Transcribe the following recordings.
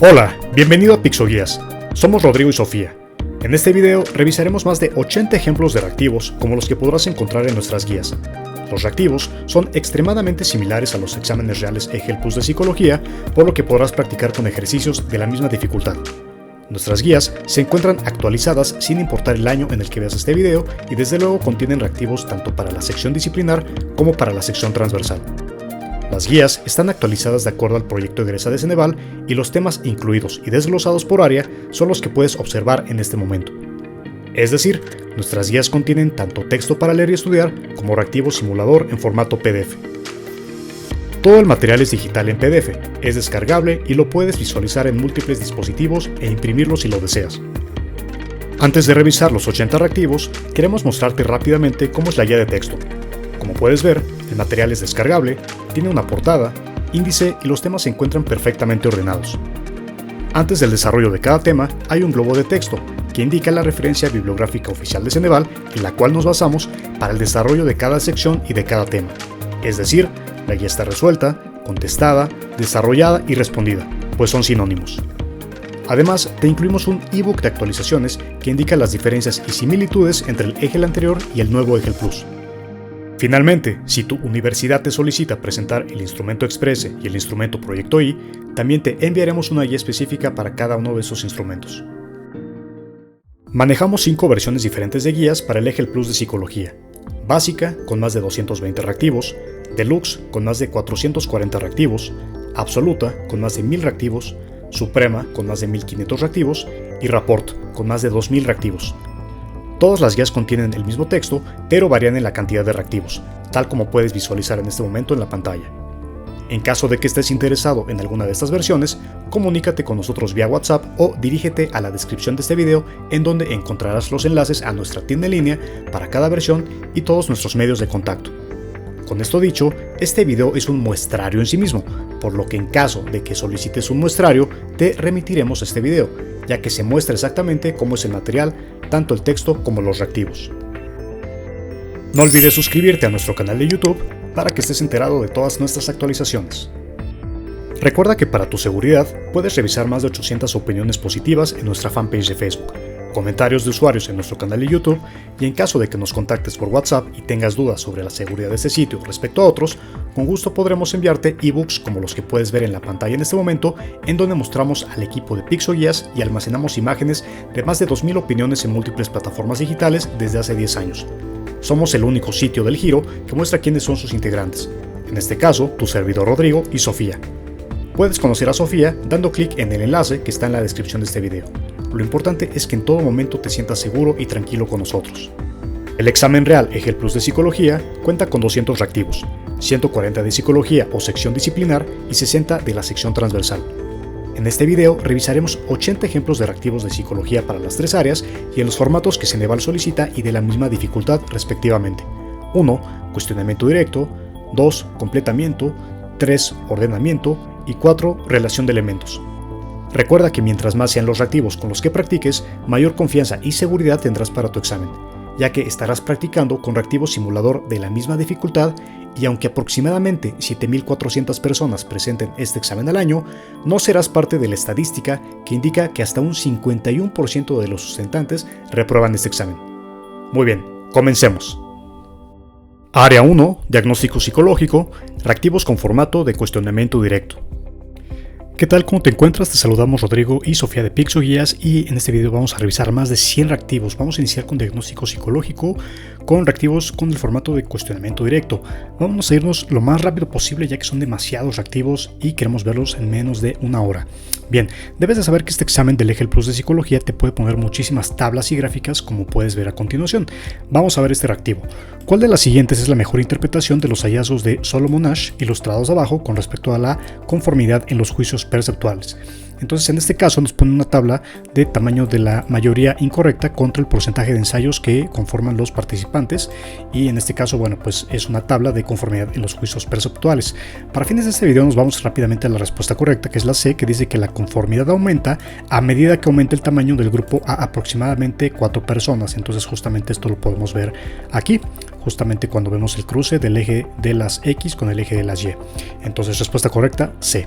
Hola, bienvenido a Pixoguías. Somos Rodrigo y Sofía. En este video revisaremos más de 80 ejemplos de reactivos como los que podrás encontrar en nuestras guías. Los reactivos son extremadamente similares a los exámenes reales EGEL Plus de psicología, por lo que podrás practicar con ejercicios de la misma dificultad. Nuestras guías se encuentran actualizadas sin importar el año en el que veas este video y desde luego contienen reactivos tanto para la sección disciplinar como para la sección transversal. Las guías están actualizadas de acuerdo al proyecto egresa de Ceneval y los temas incluidos y desglosados por área son los que puedes observar en este momento. Es decir, nuestras guías contienen tanto texto para leer y estudiar como reactivo simulador en formato PDF. Todo el material es digital en PDF, es descargable y lo puedes visualizar en múltiples dispositivos e imprimirlo si lo deseas. Antes de revisar los 80 reactivos, queremos mostrarte rápidamente cómo es la guía de texto. Como puedes ver, el material es descargable, tiene una portada, índice y los temas se encuentran perfectamente ordenados. Antes del desarrollo de cada tema, hay un globo de texto que indica la referencia bibliográfica oficial de Ceneval en la cual nos basamos para el desarrollo de cada sección y de cada tema. Es decir, la guía está resuelta, contestada, desarrollada y respondida, pues son sinónimos. Además, te incluimos un ebook de actualizaciones que indica las diferencias y similitudes entre el EGEL anterior y el nuevo EGEL Plus. Finalmente, si tu universidad te solicita presentar el instrumento Exprese y el instrumento Proyecto I, también te enviaremos una guía específica para cada uno de esos instrumentos. Manejamos 5 versiones diferentes de guías para el EGEL Plus de Psicología. Básica, con más de 220 reactivos, Deluxe, con más de 440 reactivos, Absoluta, con más de 1000 reactivos, Suprema, con más de 1500 reactivos, y Rapport, con más de 2000 reactivos. Todas las guías contienen el mismo texto, pero varían en la cantidad de reactivos, tal como puedes visualizar en este momento en la pantalla. En caso de que estés interesado en alguna de estas versiones, comunícate con nosotros vía WhatsApp o dirígete a la descripción de este video en donde encontrarás los enlaces a nuestra tienda en línea para cada versión y todos nuestros medios de contacto. Con esto dicho, este video es un muestrario en sí mismo, por lo que en caso de que solicites un muestrario, te remitiremos este video, ya que se muestra exactamente cómo es el material, tanto el texto como los reactivos. No olvides suscribirte a nuestro canal de YouTube para que estés enterado de todas nuestras actualizaciones. Recuerda que para tu seguridad puedes revisar más de 800 opiniones positivas en nuestra fanpage de Facebook, comentarios de usuarios en nuestro canal de YouTube y en caso de que nos contactes por WhatsApp y tengas dudas sobre la seguridad de este sitio respecto a otros, con gusto podremos enviarte ebooks como los que puedes ver en la pantalla en este momento, en donde mostramos al equipo de Pixoguías y almacenamos imágenes de más de 2000 opiniones en múltiples plataformas digitales desde hace 10 años. Somos el único sitio del Giro que muestra quiénes son sus integrantes, en este caso tu servidor Rodrigo y Sofía. Puedes conocer a Sofía dando clic en el enlace que está en la descripción de este video. Lo importante es que en todo momento te sientas seguro y tranquilo con nosotros. El examen real EGEL Plus de Psicología cuenta con 200 reactivos, 140 de psicología o sección disciplinar y 60 de la sección transversal. En este video revisaremos 80 ejemplos de reactivos de psicología para las 3 áreas y en los formatos que Ceneval solicita y de la misma dificultad respectivamente. 1. Cuestionamiento directo, 2. Completamiento, 3. Ordenamiento y 4. Relación de elementos. Recuerda que mientras más sean los reactivos con los que practiques, mayor confianza y seguridad tendrás para tu examen, ya que estarás practicando con reactivo simulador de la misma dificultad y aunque aproximadamente 7.400 personas presenten este examen al año, no serás parte de la estadística que indica que hasta un 51% de los sustentantes reprueban este examen. Muy bien, comencemos. Área 1, diagnóstico psicológico, reactivos con formato de cuestionamiento directo. ¿Qué tal? ¿Cómo te encuentras? Te saludamos Rodrigo y Sofía de Pixoguías y en este video vamos a revisar más de 100 reactivos. Vamos a iniciar con diagnóstico psicológico, con reactivos con el formato de cuestionamiento directo. Vamos a irnos lo más rápido posible ya que son demasiados reactivos y queremos verlos en menos de una hora. Bien, debes de saber que este examen del EGEL Plus de Psicología te puede poner muchísimas tablas y gráficas como puedes ver a continuación. Vamos a ver este reactivo. ¿Cuál de las siguientes es la mejor interpretación de los hallazgos de Solomon Asch ilustrados abajo con respecto a la conformidad en los juicios perceptuales? Entonces en este caso nos pone una tabla de tamaño de la mayoría incorrecta contra el porcentaje de ensayos que conforman los participantes y en este caso bueno pues es una tabla de conformidad en los juicios perceptuales. Para fines de este video nos vamos rápidamente a la respuesta correcta, que es la C, que dice que la conformidad aumenta a medida que aumenta el tamaño del grupo a aproximadamente 4 personas. Entonces justamente esto lo podemos ver aquí, justamente cuando vemos el cruce del eje de las X con el eje de las Y. Entonces respuesta correcta C.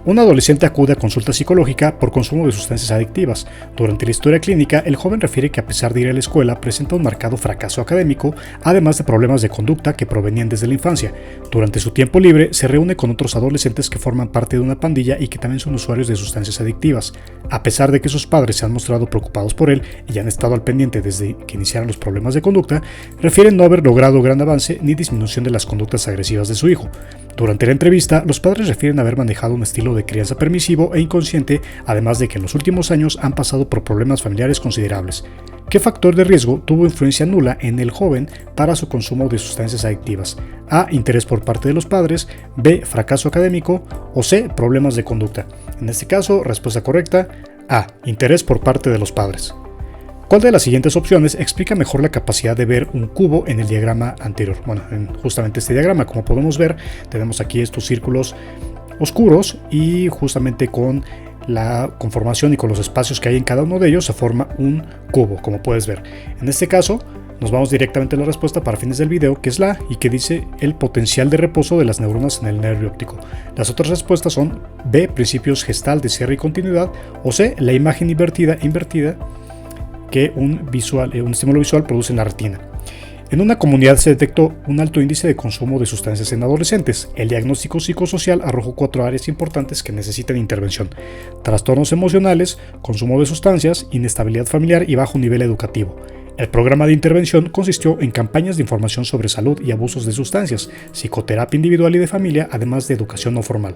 Un adolescente acude a consulta psicológica por consumo de sustancias adictivas. Durante la historia clínica, el joven refiere que a pesar de ir a la escuela, presenta un marcado fracaso académico, además de problemas de conducta que provenían desde la infancia. Durante su tiempo libre, se reúne con otros adolescentes que forman parte de una pandilla y que también son usuarios de sustancias adictivas. A pesar de que sus padres se han mostrado preocupados por él y han estado al pendiente desde que iniciaron los problemas de conducta, refieren no haber logrado gran avance ni disminución de las conductas agresivas de su hijo. Durante la entrevista, los padres refieren haber manejado un estilo de crianza permisivo e inconsciente, además de que en los últimos años han pasado por problemas familiares considerables. ¿Qué factor de riesgo tuvo influencia nula en el joven para su consumo de sustancias adictivas? A. Interés por parte de los padres. B. Fracaso académico. O C. Problemas de conducta. En este caso, respuesta correcta: A. Interés por parte de los padres. ¿Cuál de las siguientes opciones explica mejor la capacidad de ver un cubo en el diagrama anterior? Bueno, en justamente este diagrama, como podemos ver, tenemos aquí estos círculos oscuros y justamente con la conformación y con los espacios que hay en cada uno de ellos se forma un cubo, como puedes ver. En este caso, nos vamos directamente a la respuesta para fines del video, que es la A, y que dice el potencial de reposo de las neuronas en el nervio óptico. Las otras respuestas son B, principios gestal de cierre y continuidad, o C, la imagen invertida que un estímulo visual produce en la retina. En una comunidad se detectó un alto índice de consumo de sustancias en adolescentes. El diagnóstico psicosocial arrojó 4 áreas importantes que necesitan intervención: trastornos emocionales, consumo de sustancias, inestabilidad familiar y bajo nivel educativo. El programa de intervención consistió en campañas de información sobre salud y abusos de sustancias, psicoterapia individual y de familia, además de educación no formal.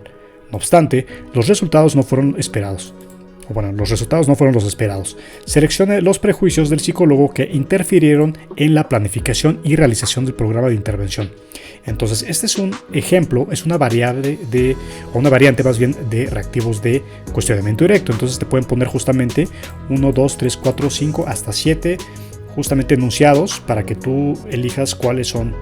No obstante, los resultados no fueron los esperados. Seleccione los prejuicios del psicólogo que interfirieron en la planificación y realización del programa de intervención. Entonces, este es un ejemplo, es una variante más bien de reactivos de cuestionamiento directo. Entonces te pueden poner justamente 1, 2, 3, 4, 5, hasta 7 justamente enunciados para que tú elijas cuáles son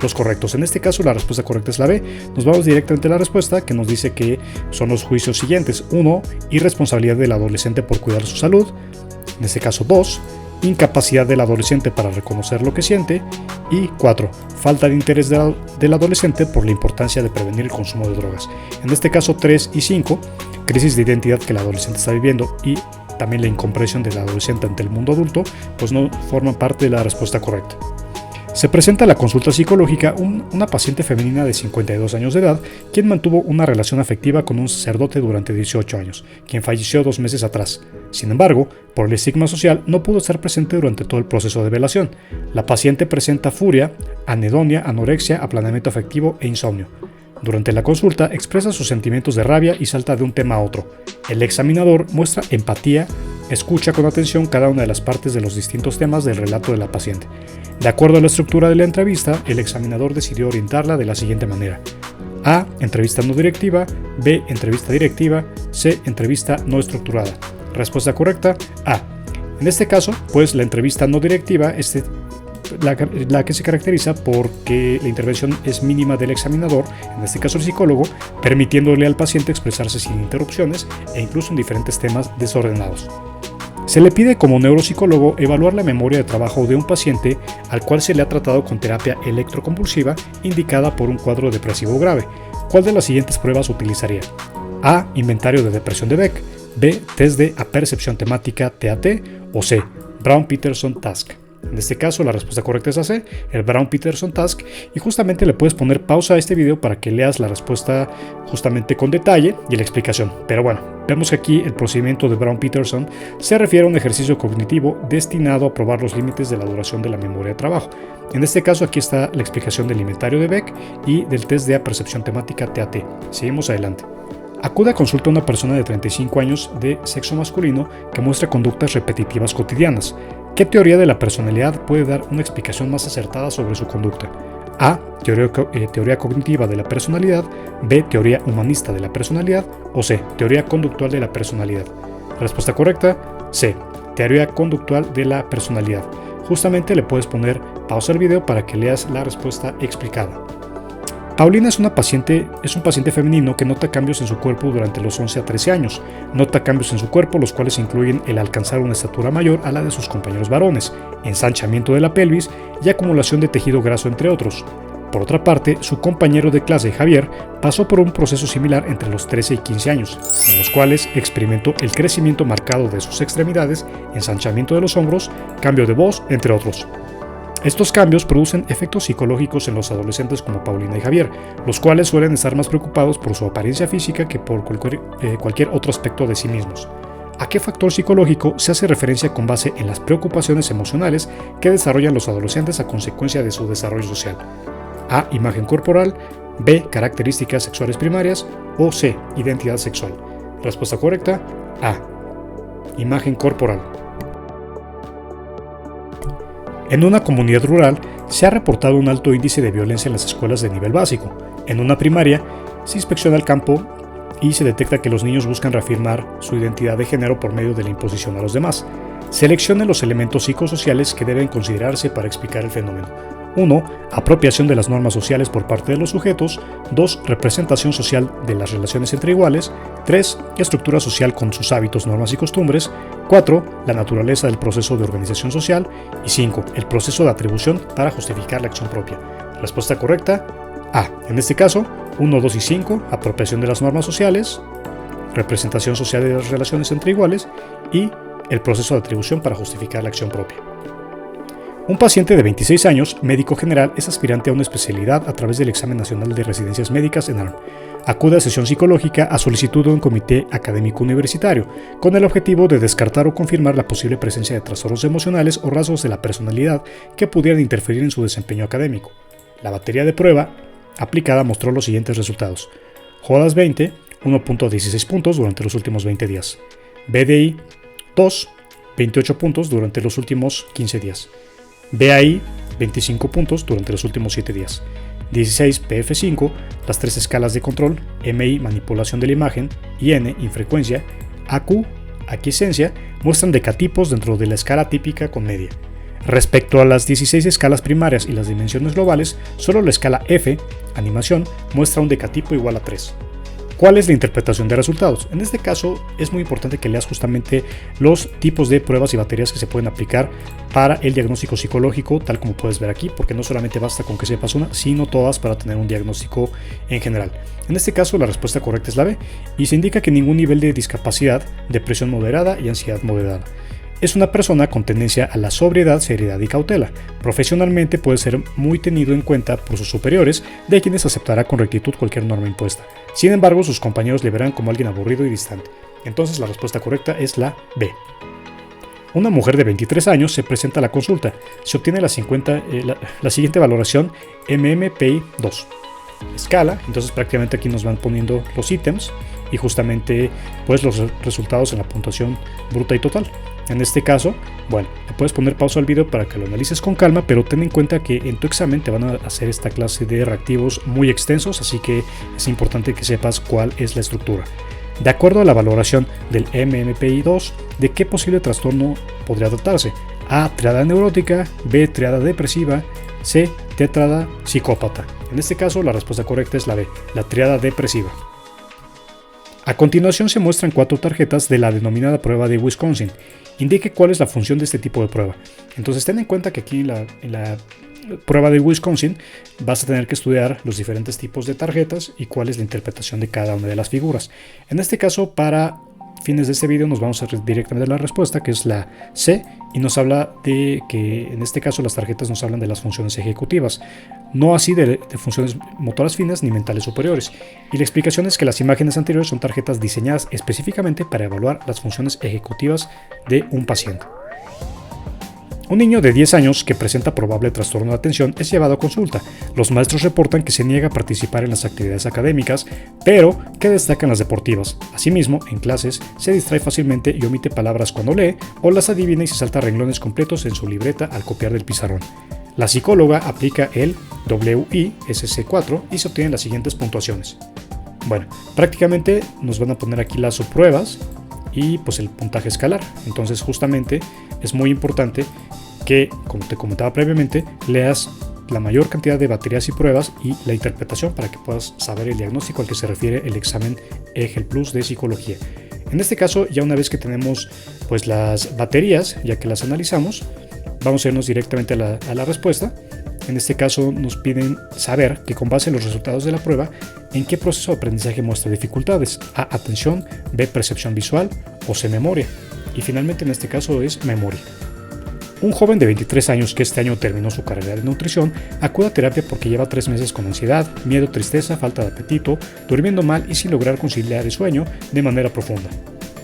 los correctos. En este caso la respuesta correcta es la B. Nos vamos directamente a la respuesta, que nos dice que son los juicios siguientes: 1. Irresponsabilidad del adolescente por cuidar su salud. En este caso 2. Incapacidad del adolescente para reconocer lo que siente. Y 4. Falta de interés del adolescente por la importancia de prevenir el consumo de drogas. En este caso 3 y 5. Crisis de identidad que el adolescente está viviendo y también la incomprensión del adolescente ante el mundo adulto, pues no forman parte de la respuesta correcta. Se presenta a la consulta psicológica una paciente femenina de 52 años de edad, quien mantuvo una relación afectiva con un sacerdote durante 18 años, quien falleció 2 meses atrás. Sin embargo, por el estigma social, no pudo estar presente durante todo el proceso de velación. La paciente presenta furia, anedonia, anorexia, aplanamiento afectivo e insomnio. Durante la consulta expresa sus sentimientos de rabia y salta de un tema a otro. El examinador muestra empatía, escucha con atención cada una de las partes de los distintos temas del relato de la paciente. De acuerdo a la estructura de la entrevista, el examinador decidió orientarla de la siguiente manera: A. Entrevista no directiva. B. Entrevista directiva. C. Entrevista no estructurada. Respuesta correcta: A. En este caso, pues la entrevista no directiva es la que se caracteriza porque la intervención es mínima del examinador, en este caso el psicólogo, permitiéndole al paciente expresarse sin interrupciones e incluso en diferentes temas desordenados. Se le pide como neuropsicólogo evaluar la memoria de trabajo de un paciente al cual se le ha tratado con terapia electroconvulsiva indicada por un cuadro depresivo grave. ¿Cuál de las siguientes pruebas utilizaría? A. Inventario de depresión de Beck. B. Test de apercepción temática TAT. O C. Brown-Peterson Task. En este caso la respuesta correcta es la C, el Brown-Peterson Task, y justamente le puedes poner pausa a este video para que leas la respuesta justamente con detalle y la explicación. Pero bueno, vemos que aquí el procedimiento de Brown-Peterson se refiere a un ejercicio cognitivo destinado a probar los límites de la duración de la memoria de trabajo. En este caso aquí está la explicación del inventario de Beck y del test de apercepción temática TAT. Seguimos adelante. Acude a consulta a una persona de 35 años de sexo masculino que muestra conductas repetitivas cotidianas. ¿Qué teoría de la personalidad puede dar una explicación más acertada sobre su conducta? A. Teoría cognitiva de la personalidad. B. Teoría humanista de la personalidad. O C. Teoría conductual de la personalidad. Respuesta correcta: C. Teoría conductual de la personalidad. Justamente le puedes poner pausa al video para que leas la respuesta explicada. Paulina es un paciente femenino que nota cambios en su cuerpo durante los 11 a 13 años. Nota cambios en su cuerpo, los cuales incluyen el alcanzar una estatura mayor a la de sus compañeros varones, ensanchamiento de la pelvis y acumulación de tejido graso, entre otros. Por otra parte, su compañero de clase, Javier, pasó por un proceso similar entre los 13 y 15 años, en los cuales experimentó el crecimiento marcado de sus extremidades, ensanchamiento de los hombros, cambio de voz, entre otros. Estos cambios producen efectos psicológicos en los adolescentes como Paulina y Javier, los cuales suelen estar más preocupados por su apariencia física que por cualquier otro aspecto de sí mismos. ¿A qué factor psicológico se hace referencia con base en las preocupaciones emocionales que desarrollan los adolescentes a consecuencia de su desarrollo social? A. Imagen corporal. B. Características sexuales primarias. O C. Identidad sexual. Respuesta correcta: A. Imagen corporal. En una comunidad rural se ha reportado un alto índice de violencia en las escuelas de nivel básico. En una primaria se inspecciona el campo y se detecta que los niños buscan reafirmar su identidad de género por medio de la imposición a los demás. Seleccione los elementos psicosociales que deben considerarse para explicar el fenómeno. 1. Apropiación de las normas sociales por parte de los sujetos. 2. Representación social de las relaciones entre iguales. 3. Estructura social con sus hábitos, normas y costumbres. 4. La naturaleza del proceso de organización social. Y 5. El proceso de atribución para justificar la acción propia. Respuesta correcta: A. En este caso, 1, 2 y 5. Apropiación de las normas sociales. Representación social de las relaciones entre iguales. Y el proceso de atribución para justificar la acción propia. Un paciente de 26 años, médico general, es aspirante a una especialidad a través del Examen Nacional de Residencias Médicas en ARM. Acude a sesión psicológica a solicitud de un comité académico universitario, con el objetivo de descartar o confirmar la posible presencia de trastornos emocionales o rasgos de la personalidad que pudieran interferir en su desempeño académico. La batería de prueba aplicada mostró los siguientes resultados. JODAS 20, 1.16 puntos durante los últimos 20 días. BDI 2, 28 puntos durante los últimos 15 días. BAI, 25 puntos durante los últimos 7 días. 16 PF5, las 3 escalas de control, MI, manipulación de la imagen, IN, infrecuencia, AQ, aquiescencia, muestran decatipos dentro de la escala típica con media. Respecto a las 16 escalas primarias y las dimensiones globales, solo la escala F, animación, muestra un decatipo igual a 3. ¿Cuál es la interpretación de resultados? En este caso es muy importante que leas justamente los tipos de pruebas y baterías que se pueden aplicar para el diagnóstico psicológico, tal como puedes ver aquí, porque no solamente basta con que sepas una, sino todas para tener un diagnóstico en general. En este caso la respuesta correcta es la B, y se indica que ningún nivel de discapacidad, depresión moderada y ansiedad moderada. Es una persona con tendencia a la sobriedad, seriedad y cautela. Profesionalmente puede ser muy tenido en cuenta por sus superiores, de quienes aceptará con rectitud cualquier norma impuesta. Sin embargo, sus compañeros le verán como alguien aburrido y distante. Entonces la respuesta correcta es la B. Una mujer de 23 años se presenta a la consulta. Se obtiene la siguiente valoración MMPI 2. Escala, entonces prácticamente aquí nos van poniendo los ítems y justamente pues los resultados en la puntuación bruta y total. En este caso, bueno, le puedes poner pausa al video para que lo analices con calma, pero ten en cuenta que en tu examen te van a hacer esta clase de reactivos muy extensos, así que es importante que sepas cuál es la estructura. De acuerdo a la valoración del MMPI-2, ¿de qué posible trastorno podría tratarse? A. Triada neurótica. B. Triada depresiva. C. Tetrada psicópata. En este caso, la respuesta correcta es la B, la triada depresiva. A continuación se muestran 4 tarjetas de la denominada prueba de Wisconsin. Indique cuál es la función de este tipo de prueba. Entonces ten en cuenta que aquí en la prueba de Wisconsin vas a tener que estudiar los diferentes tipos de tarjetas y cuál es la interpretación de cada una de las figuras. En este caso, para fines de este video nos vamos a ir directamente a la respuesta, que es la C, y nos habla de que en este caso las tarjetas nos hablan de las funciones ejecutivas, no así de funciones motoras finas ni mentales superiores. Y la explicación es que las imágenes anteriores son tarjetas diseñadas específicamente para evaluar las funciones ejecutivas de un paciente. Un niño de 10 años que presenta probable trastorno de atención es llevado a consulta. Los maestros reportan que se niega a participar en las actividades académicas, pero que destacan las deportivas. Asimismo, en clases se distrae fácilmente y omite palabras cuando lee, o las adivina y se salta renglones completos en su libreta al copiar del pizarrón. La psicóloga aplica el WISC4 y se obtienen las siguientes puntuaciones. Bueno, prácticamente nos van a poner aquí las subpruebas y pues el puntaje escalar. Entonces justamente es muy importante que, como te comentaba previamente, leas la mayor cantidad de baterías y pruebas y la interpretación para que puedas saber el diagnóstico al que se refiere el examen EGEL Plus de psicología. En este caso, ya una vez que tenemos pues las baterías, ya que las analizamos, vamos a irnos directamente a la respuesta. En este caso nos piden saber que con base en los resultados de la prueba, en qué proceso de aprendizaje muestra dificultades: A, atención; B, percepción visual; o C, memoria. Y finalmente en este caso es memoria. Un joven de 23 años que este año terminó su carrera de nutrición acude a terapia porque lleva 3 meses con ansiedad, miedo, tristeza, falta de apetito, durmiendo mal y sin lograr conciliar el sueño de manera profunda.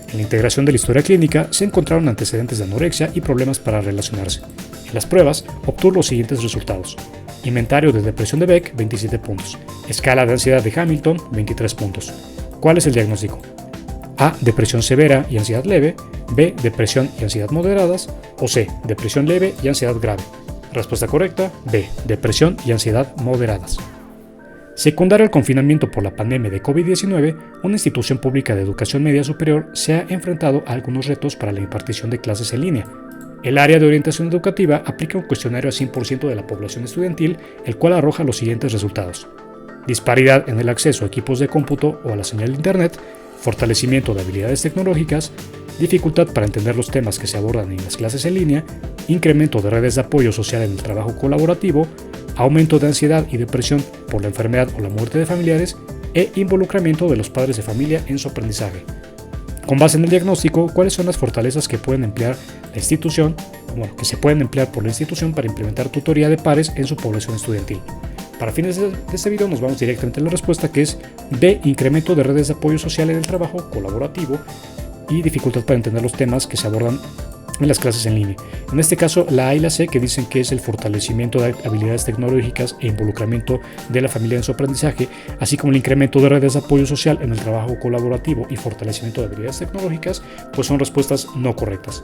En la integración de la historia clínica se encontraron antecedentes de anorexia y problemas para relacionarse. En las pruebas obtuvo los siguientes resultados: inventario de depresión de Beck, 27 puntos; escala de ansiedad de Hamilton, 23 puntos. ¿Cuál es el diagnóstico? A, depresión severa y ansiedad leve; B, depresión y ansiedad moderadas; o C, depresión leve y ansiedad grave. Respuesta correcta: B, depresión y ansiedad moderadas. Secundario al confinamiento por la pandemia de COVID-19, una institución pública de educación media superior se ha enfrentado a algunos retos para la impartición de clases en línea. El área de orientación educativa aplica un cuestionario a 100% de la población estudiantil, el cual arroja los siguientes resultados: disparidad en el acceso a equipos de cómputo o a la señal de Internet, fortalecimiento de habilidades tecnológicas, dificultad para entender los temas que se abordan en las clases en línea, incremento de redes de apoyo social en el trabajo colaborativo, aumento de ansiedad y depresión por la enfermedad o la muerte de familiares e involucramiento de los padres de familia en su aprendizaje. Con base en el diagnóstico, ¿cuáles son las fortalezas que pueden emplear la institución, que se pueden emplear por la institución para implementar tutoría de pares en su población estudiantil? Para fines de este video nos vamos directamente a la respuesta, que es B, incremento de redes de apoyo social en el trabajo colaborativo y dificultad para entender los temas que se abordan en las clases en línea. En este caso, la A y la C, que dicen que es el fortalecimiento de habilidades tecnológicas e involucramiento de la familia en su aprendizaje, así como el incremento de redes de apoyo social en el trabajo colaborativo y fortalecimiento de habilidades tecnológicas, pues son respuestas no correctas.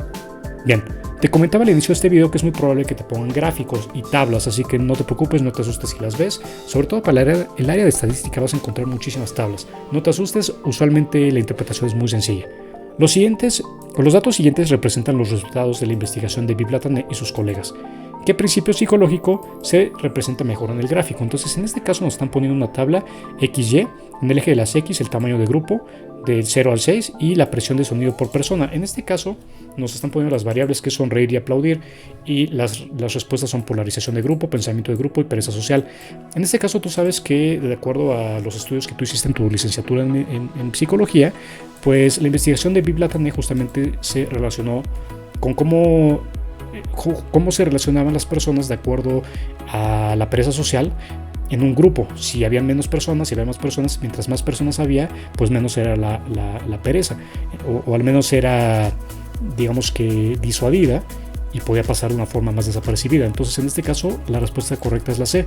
Bien, te comentaba al inicio de este video que es muy probable que te pongan gráficos y tablas, así que no te preocupes, no te asustes si las ves. Sobre todo para el área de estadística vas a encontrar muchísimas tablas. No te asustes, usualmente la interpretación es muy sencilla. Los datos siguientes representan los resultados de la investigación de Viv-Latané y sus colegas. ¿Qué principio psicológico se representa mejor en el gráfico? Entonces, en este caso nos están poniendo una tabla XY, en el eje de las X el tamaño de grupo del 0 al 6 y la presión de sonido por persona. En este caso nos están poniendo las variables que son reír y aplaudir, y las respuestas son polarización de grupo, pensamiento de grupo y pereza social. En este caso tú sabes que, de acuerdo a los estudios que tú hiciste en tu licenciatura en psicología, pues la investigación de Viv-Latané justamente se relacionó con cómo se relacionaban las personas de acuerdo a la pereza social en un grupo. Si había menos personas, si había más personas, mientras más personas había, pues menos era la pereza, o al menos era, digamos que, disuadida y podía pasar de una forma más desapercibida. Entonces, en este caso, la respuesta correcta es la C.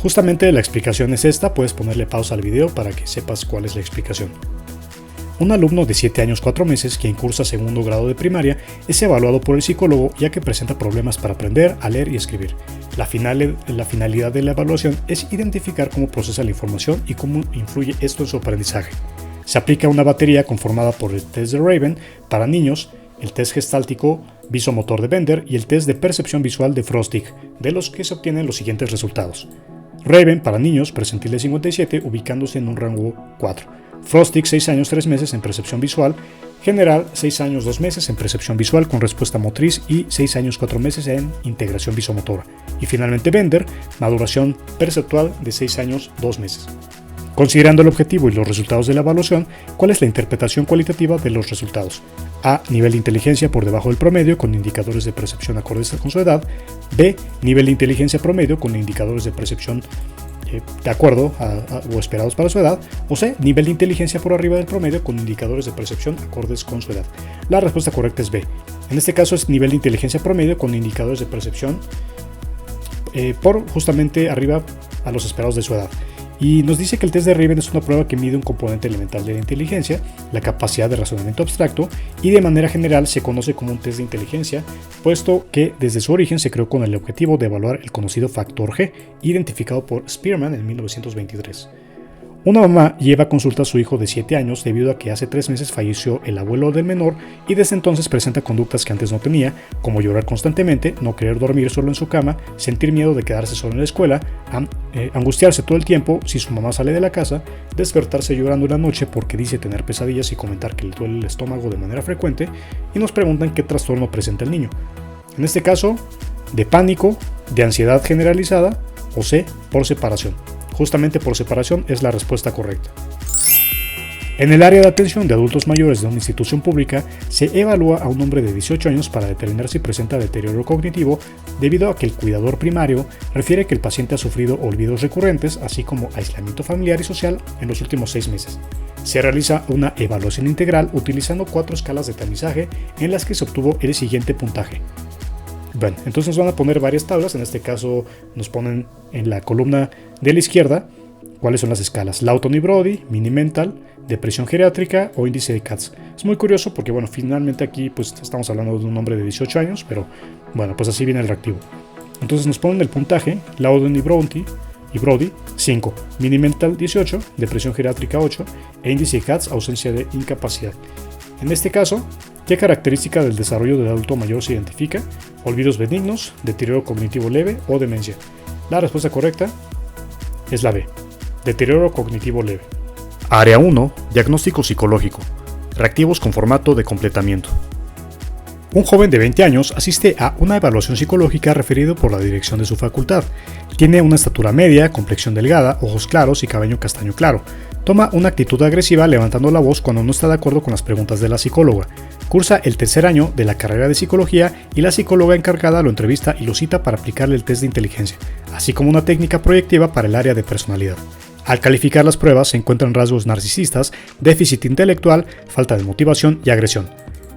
Justamente la explicación es esta. Puedes ponerle pausa al video para que sepas cuál es la explicación. Un alumno de 7 años 4 meses, quien cursa segundo grado de primaria, es evaluado por el psicólogo ya que presenta problemas para aprender a leer y escribir. La finalidad de la evaluación es identificar cómo procesa la información y cómo influye esto en su aprendizaje. Se aplica una batería conformada por el test de Raven para niños, el test gestáltico visomotor de Bender y el test de percepción visual de Frostig, de los que se obtienen los siguientes resultados. Raven para niños, percentil 57, ubicándose en un rango 4. Frostig, 6 años 3 meses en percepción visual. General, 6 años 2 meses en percepción visual con respuesta motriz y 6 años 4 meses en integración visomotora. Y finalmente Bender, maduración perceptual de 6 años 2 meses. Considerando el objetivo y los resultados de la evaluación, ¿cuál es la interpretación cualitativa de los resultados? A. Nivel de inteligencia por debajo del promedio con indicadores de percepción acordes con su edad. B. Nivel de inteligencia promedio con indicadores de percepción de acuerdo o esperados para su edad. O C. Nivel de inteligencia por arriba del promedio con indicadores de percepción acordes con su edad. La respuesta correcta es B. En este caso es nivel de inteligencia promedio con indicadores de percepción por justamente arriba a los esperados de su edad. Y nos dice que el test de Raven es una prueba que mide un componente elemental de la inteligencia, la capacidad de razonamiento abstracto, y de manera general se conoce como un test de inteligencia, puesto que desde su origen se creó con el objetivo de evaluar el conocido factor G, identificado por Spearman en 1923. Una mamá lleva a consulta a su hijo de 7 años debido a que hace 3 meses falleció el abuelo del menor y desde entonces presenta conductas que antes no tenía, como llorar constantemente, no querer dormir solo en su cama, sentir miedo de quedarse solo en la escuela, angustiarse todo el tiempo si su mamá sale de la casa, despertarse llorando en la noche porque dice tener pesadillas y comentar que le duele el estómago de manera frecuente, y nos preguntan qué trastorno presenta el niño. En este caso, de pánico, de ansiedad generalizada o C, por separación. Justamente por separación es la respuesta correcta. En el área de atención de adultos mayores de una institución pública, se evalúa a un hombre de 18 años para determinar si presenta deterioro cognitivo debido a que el cuidador primario refiere que el paciente ha sufrido olvidos recurrentes, así como aislamiento familiar y social en los últimos 6 meses. Se realiza una evaluación integral utilizando 4 escalas de tamizaje en las que se obtuvo el siguiente puntaje. Bueno, entonces nos van a poner varias tablas, en este caso nos ponen en la columna de la izquierda cuáles son las escalas: Lawton y Brody, Mini Mental, depresión geriátrica o índice de Katz. Es muy curioso porque, bueno, finalmente aquí pues estamos hablando de un hombre de 18 años, pero bueno, pues así viene el reactivo. Entonces nos ponen el puntaje: Lawton y Brody 5, Mini Mental 18, depresión geriátrica 8 e índice de Katz, ausencia de incapacidad. En este caso, ¿qué característica del desarrollo del adulto mayor se identifica? Olvidos benignos, deterioro cognitivo leve o demencia. La respuesta correcta es la B, deterioro cognitivo leve. Área 1, diagnóstico psicológico. Reactivos con formato de completamiento. Un joven de 20 años asiste a una evaluación psicológica referido por la dirección de su facultad. Tiene una estatura media, complexión delgada, ojos claros y cabello castaño claro. Toma una actitud agresiva levantando la voz cuando no está de acuerdo con las preguntas de la psicóloga. Cursa el tercer año de la carrera de psicología y la psicóloga encargada lo entrevista y lo cita para aplicarle el test de inteligencia, así como una técnica proyectiva para el área de personalidad. Al calificar las pruebas se encuentran rasgos narcisistas, déficit intelectual, falta de motivación y agresión.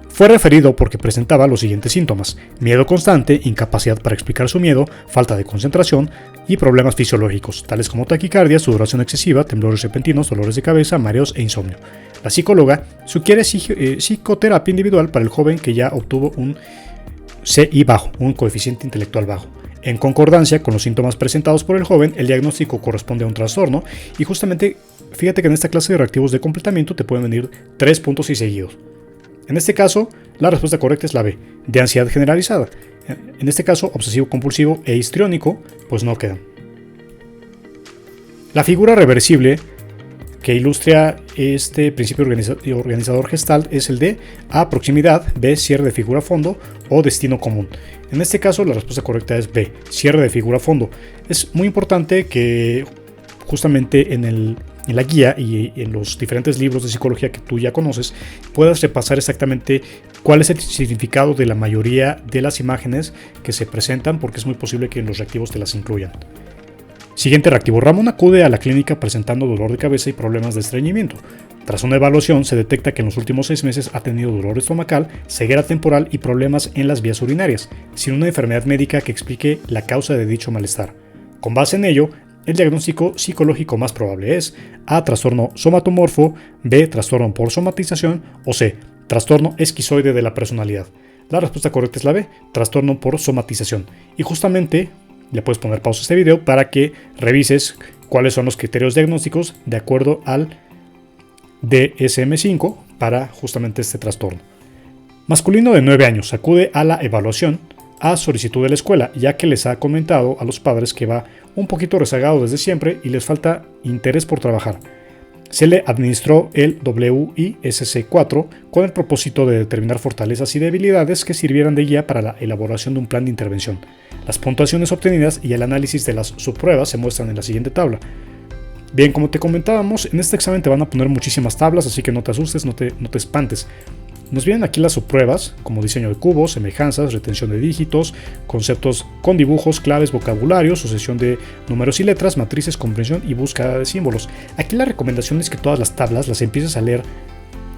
Fue referido porque presentaba los siguientes síntomas: miedo constante, incapacidad para explicar su miedo, falta de concentración y problemas fisiológicos, tales como taquicardia, sudoración excesiva, temblores repentinos, dolores de cabeza, mareos e insomnio. La psicóloga sugiere psicoterapia individual para el joven que ya obtuvo un CI bajo, un coeficiente intelectual bajo. En concordancia con los síntomas presentados por el joven, el diagnóstico corresponde a un trastorno y justamente, fíjate que en esta clase de reactivos de completamiento te pueden venir 3 puntos y seguidos. En este caso, la respuesta correcta es la B, de ansiedad generalizada. En este caso, obsesivo compulsivo e histriónico, pues no quedan. La figura reversible que ilustra este principio organizador Gestalt es el de A, proximidad, B, cierre de figura fondo o destino común. En este caso, la respuesta correcta es B, cierre de figura fondo. Es muy importante que justamente en la guía y en los diferentes libros de psicología que tú ya conoces, puedas repasar exactamente cuál es el significado de la mayoría de las imágenes que se presentan, porque es muy posible que en los reactivos te las incluyan. Siguiente reactivo. Ramón acude a la clínica presentando dolor de cabeza y problemas de estreñimiento. Tras una evaluación se detecta que en los últimos 6 meses ha tenido dolor estomacal, ceguera temporal y problemas en las vías urinarias, sin una enfermedad médica que explique la causa de dicho malestar. Con base en ello, el diagnóstico psicológico más probable es A, trastorno somatomorfo, B, trastorno por somatización o C, trastorno esquizoide de la personalidad. La respuesta correcta es la B, trastorno por somatización. Y justamente le puedes poner pausa a este video para que revises cuáles son los criterios diagnósticos de acuerdo al DSM-5 para justamente este trastorno. Masculino de 9 años acude a la evaluación a solicitud de la escuela, ya que les ha comentado a los padres que va un poquito rezagado desde siempre y les falta interés por trabajar. Se le administró el WISC-4 con el propósito de determinar fortalezas y debilidades que sirvieran de guía para la elaboración de un plan de intervención. Las puntuaciones obtenidas y el análisis de las subpruebas se muestran en la siguiente tabla. Bien, como te comentábamos, en este examen te van a poner muchísimas tablas, así que no te asustes, no te espantes. Nos vienen aquí las subpruebas, como diseño de cubos, semejanzas, retención de dígitos, conceptos con dibujos, claves, vocabulario, sucesión de números y letras, matrices, comprensión y búsqueda de símbolos. Aquí la recomendación es que todas las tablas las empieces a leer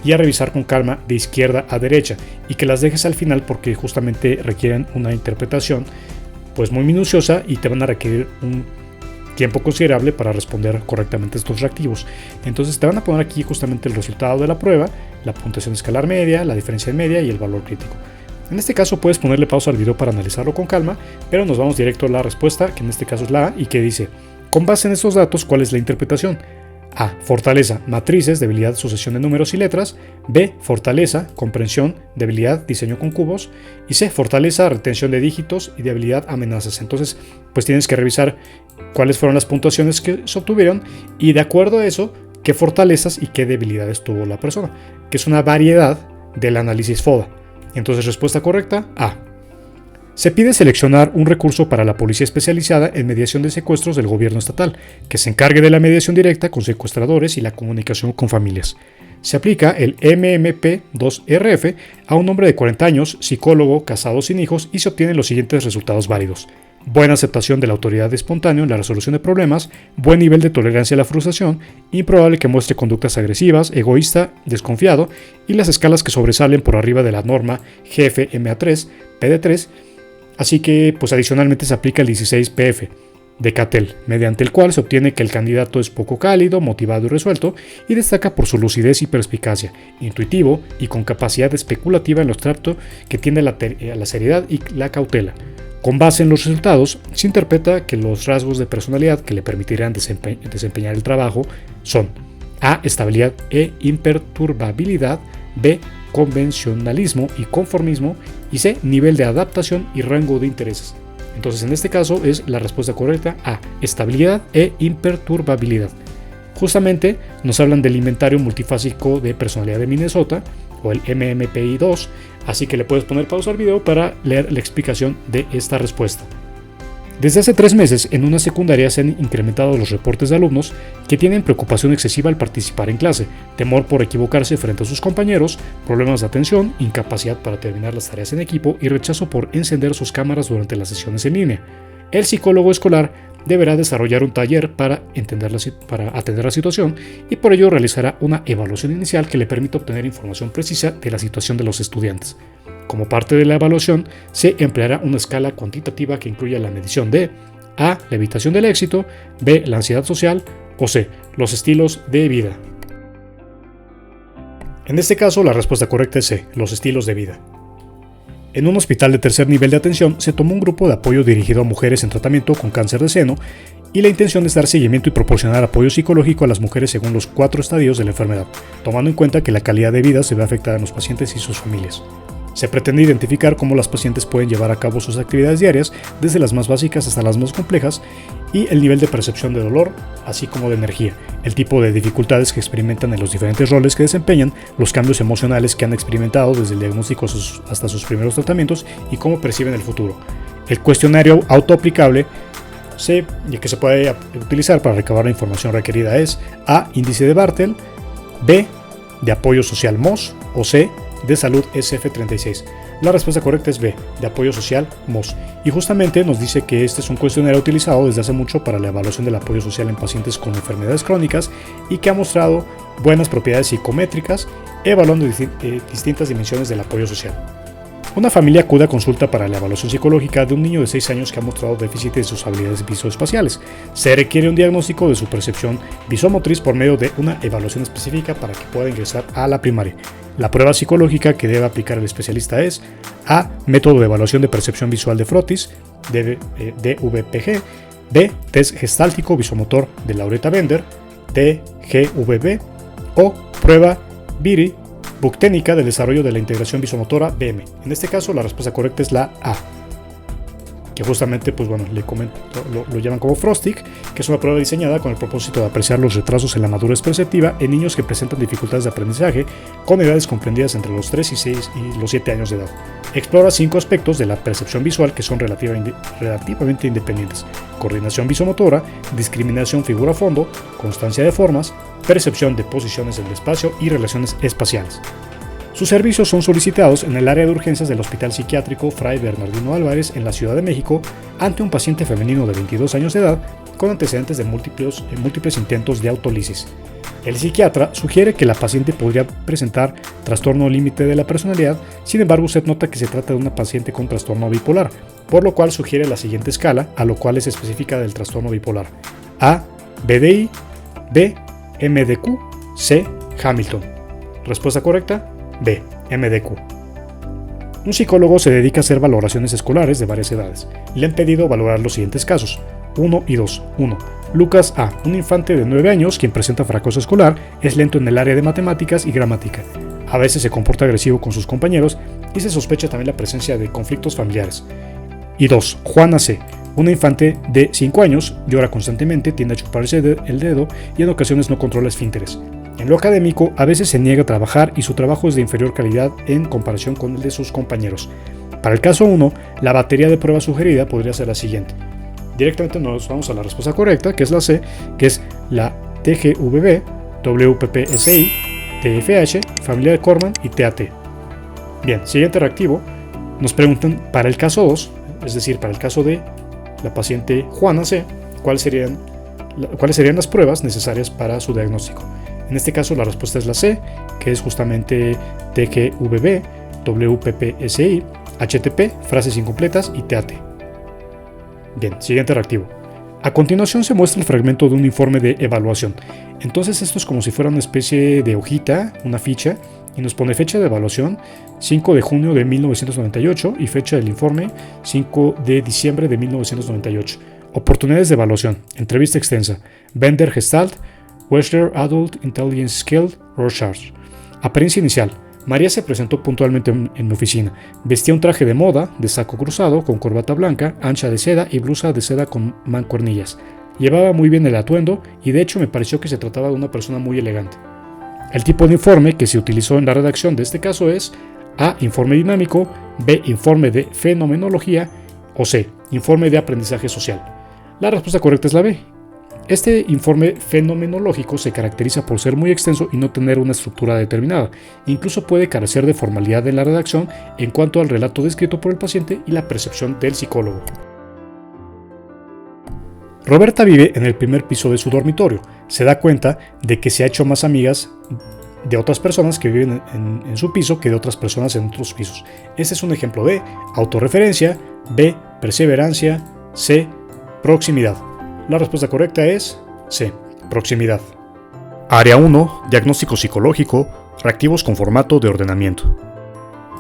y a revisar con calma de izquierda a derecha y que las dejes al final porque justamente requieren una interpretación pues muy minuciosa y te van a requerir un tiempo considerable para responder correctamente estos reactivos. Entonces te van a poner aquí justamente el resultado de la prueba, la puntuación escalar media, la diferencia media y el valor crítico. En este caso puedes ponerle pausa al video para analizarlo con calma, pero nos vamos directo a la respuesta, que en este caso es la A, y que dice: con base en estos datos, ¿cuál es la interpretación? A. Fortaleza, matrices, debilidad, sucesión de números y letras. B. Fortaleza, comprensión, debilidad, diseño con cubos. Y C. Fortaleza, retención de dígitos y debilidad, amenazas. Entonces, pues tienes que revisar cuáles fueron las puntuaciones que se obtuvieron y de acuerdo a eso, qué fortalezas y qué debilidades tuvo la persona, que es una variedad del análisis FODA. Entonces, respuesta correcta, A. Se pide seleccionar un recurso para la Policía Especializada en Mediación de Secuestros del Gobierno Estatal, que se encargue de la mediación directa con secuestradores y la comunicación con familias. Se aplica el MMP2RF a un hombre de 40 años, psicólogo, casado sin hijos, y se obtienen los siguientes resultados válidos: buena aceptación de la autoridad espontánea en la resolución de problemas, buen nivel de tolerancia a la frustración, improbable que muestre conductas agresivas, egoísta, desconfiado, y las escalas que sobresalen por arriba de la norma GFMA3, PD3, así que pues adicionalmente se aplica el 16PF de Cattell, mediante el cual se obtiene que el candidato es poco cálido, motivado y resuelto, y destaca por su lucidez y perspicacia, intuitivo y con capacidad especulativa en los tratos que tiende a la seriedad y la cautela. Con base en los resultados, se interpreta que los rasgos de personalidad que le permitirán desempeñar el trabajo son: A. Estabilidad e imperturbabilidad, B. Convencionalismo y conformismo, y C. Nivel de adaptación y rango de intereses. Entonces, en este caso es la respuesta correcta A. Estabilidad e imperturbabilidad. Justamente nos hablan del inventario multifásico de personalidad de Minnesota, o el MMPI-2, así que le puedes poner pausa al video para leer la explicación de esta respuesta. Desde hace 3 meses, en una secundaria se han incrementado los reportes de alumnos que tienen preocupación excesiva al participar en clase, temor por equivocarse frente a sus compañeros, problemas de atención, incapacidad para terminar las tareas en equipo y rechazo por encender sus cámaras durante las sesiones en línea. El psicólogo escolar deberá desarrollar un taller para atender la situación, y por ello realizará una evaluación inicial que le permita obtener información precisa de la situación de los estudiantes. Como parte de la evaluación, se empleará una escala cuantitativa que incluya la medición de A. La evitación del éxito, B. La ansiedad social, o C. Los estilos de vida. En este caso, la respuesta correcta es C. Los estilos de vida. En un hospital de tercer nivel de atención se tomó un grupo de apoyo dirigido a mujeres en tratamiento con cáncer de seno, y la intención es dar seguimiento y proporcionar apoyo psicológico a las mujeres según los 4 estadios de la enfermedad, tomando en cuenta que la calidad de vida se ve afectada en los pacientes y sus familias. Se pretende identificar cómo las pacientes pueden llevar a cabo sus actividades diarias, desde las más básicas hasta las más complejas, y el nivel de percepción de dolor, así como de energía, el tipo de dificultades que experimentan en los diferentes roles que desempeñan, los cambios emocionales que han experimentado desde el diagnóstico hasta sus primeros tratamientos y cómo perciben el futuro. El cuestionario autoaplicable que se puede utilizar para recabar la información requerida es A. Índice de Bartel, B. De apoyo social MOS, o C. De salud SF36. La respuesta correcta es B, de apoyo social MOS, y justamente nos dice que este es un cuestionario utilizado desde hace mucho para la evaluación del apoyo social en pacientes con enfermedades crónicas y que ha mostrado buenas propiedades psicométricas, evaluando distintas dimensiones del apoyo social. Una familia acude a consulta para la evaluación psicológica de un niño de 6 años que ha mostrado déficit de sus habilidades visoespaciales. Se requiere un diagnóstico de su percepción visomotriz por medio de una evaluación específica para que pueda ingresar a la primaria. La prueba psicológica que debe aplicar el especialista es A. Método de evaluación de percepción visual de Frotis, DVPG, B. Test gestáltico visomotor de Lauretta Bender, TGVB, o prueba BIRI Book-técnica del desarrollo de la integración visomotora, BM. En este caso, la respuesta correcta es la A, que justamente, le comento, lo llaman como Frostig, que es una prueba diseñada con el propósito de apreciar los retrasos en la madurez perceptiva en niños que presentan dificultades de aprendizaje con edades comprendidas entre los 3 y los 7 años de edad. Explora 5 aspectos de la percepción visual que son relativamente independientes: coordinación visomotora, discriminación figura-fondo, constancia de formas, percepción de posiciones en el espacio y relaciones espaciales. Sus servicios son solicitados en el área de urgencias del Hospital Psiquiátrico Fray Bernardino Álvarez en la Ciudad de México ante un paciente femenino de 22 años de edad con antecedentes de múltiples intentos de autólisis. El psiquiatra sugiere que la paciente podría presentar trastorno límite de la personalidad, sin embargo usted nota que se trata de una paciente con trastorno bipolar, por lo cual sugiere la siguiente escala, a lo cual es específica del trastorno bipolar: A. BDI, B. MDQ, C. Hamilton. Respuesta correcta: B. MDQ. Un psicólogo se dedica a hacer valoraciones escolares de varias edades. Le han pedido valorar los siguientes casos: 1 y 2. 1. Lucas A., un infante de 9 años quien presenta fracaso escolar, es lento en el área de matemáticas y gramática. A veces se comporta agresivo con sus compañeros y se sospecha también la presencia de conflictos familiares. Y 2. Juana C., una infante de 5 años, llora constantemente, tiende a chuparse el dedo y en ocasiones no controla esfínteres. En lo académico, a veces se niega a trabajar y su trabajo es de inferior calidad en comparación con el de sus compañeros. Para el caso 1, la batería de pruebas sugerida podría ser la siguiente. Directamente nos vamos a la respuesta correcta, que es la C, que es la TGVB, WPPSI, TFH, familia de Corman y TAT. Bien, siguiente reactivo. Nos preguntan para el caso 2, es decir, para el caso de la paciente Juana C, cuáles serían las pruebas necesarias para su diagnóstico. En este caso la respuesta es la C, que es justamente TGVB, WPPSI, HTP, frases incompletas y TAT. Bien, siguiente reactivo. A continuación se muestra el fragmento de un informe de evaluación. Entonces esto es como si fuera una especie de hojita, una ficha, y nos pone fecha de evaluación 5 de junio de 1998 y fecha del informe 5 de diciembre de 1998. Oportunidades de evaluación, entrevista extensa, Bender Gestalt, Wechsler Adult Intelligence Scale, Rorschach. Apariencia inicial. María se presentó puntualmente en mi oficina. Vestía un traje de moda, de saco cruzado, con corbata blanca, ancha de seda y blusa de seda con mancuernillas. Llevaba muy bien el atuendo y de hecho me pareció que se trataba de una persona muy elegante. El tipo de informe que se utilizó en la redacción de este caso es A. Informe dinámico, B. Informe de fenomenología o C. Informe de aprendizaje social. La respuesta correcta es la B. Este informe fenomenológico se caracteriza por ser muy extenso y no tener una estructura determinada. Incluso puede carecer de formalidad en la redacción en cuanto al relato descrito por el paciente y la percepción del psicólogo. Roberta vive en el primer piso de su dormitorio. Se da cuenta de que se ha hecho más amigas de otras personas que viven en su piso que de otras personas en otros pisos. Este es un ejemplo de autorreferencia, B. Perseverancia, C. Proximidad. La respuesta correcta es C. Proximidad. Área 1. Diagnóstico psicológico. Reactivos con formato de ordenamiento.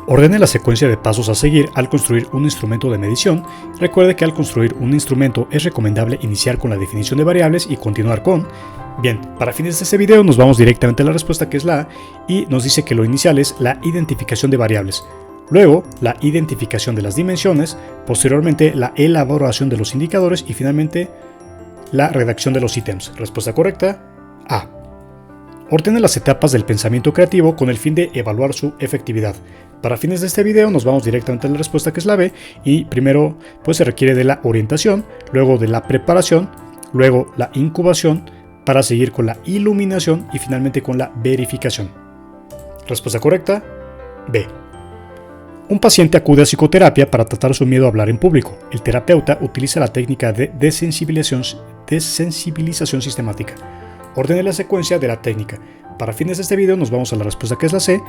Ordene la secuencia de pasos a seguir al construir un instrumento de medición. Recuerde que al construir un instrumento es recomendable iniciar con la definición de variables y continuar con... Bien, para fines de este video nos vamos directamente a la respuesta, que es la A, y nos dice que lo inicial es la identificación de variables. Luego, la identificación de las dimensiones, posteriormente la elaboración de los indicadores y finalmente la redacción de los ítems. Respuesta correcta, A. Ordene las etapas del pensamiento creativo con el fin de evaluar su efectividad. Para fines de este video nos vamos directamente a la respuesta, que es la B, y primero pues se requiere de la orientación, luego de la preparación, luego la incubación, para seguir con la iluminación y finalmente con la verificación. Respuesta correcta, B. Un paciente acude a psicoterapia para tratar su miedo a hablar en público. El terapeuta utiliza la técnica de desensibilización sistemática. Ordene la secuencia de la técnica. Para fines de este video nos vamos a la respuesta, que es la C,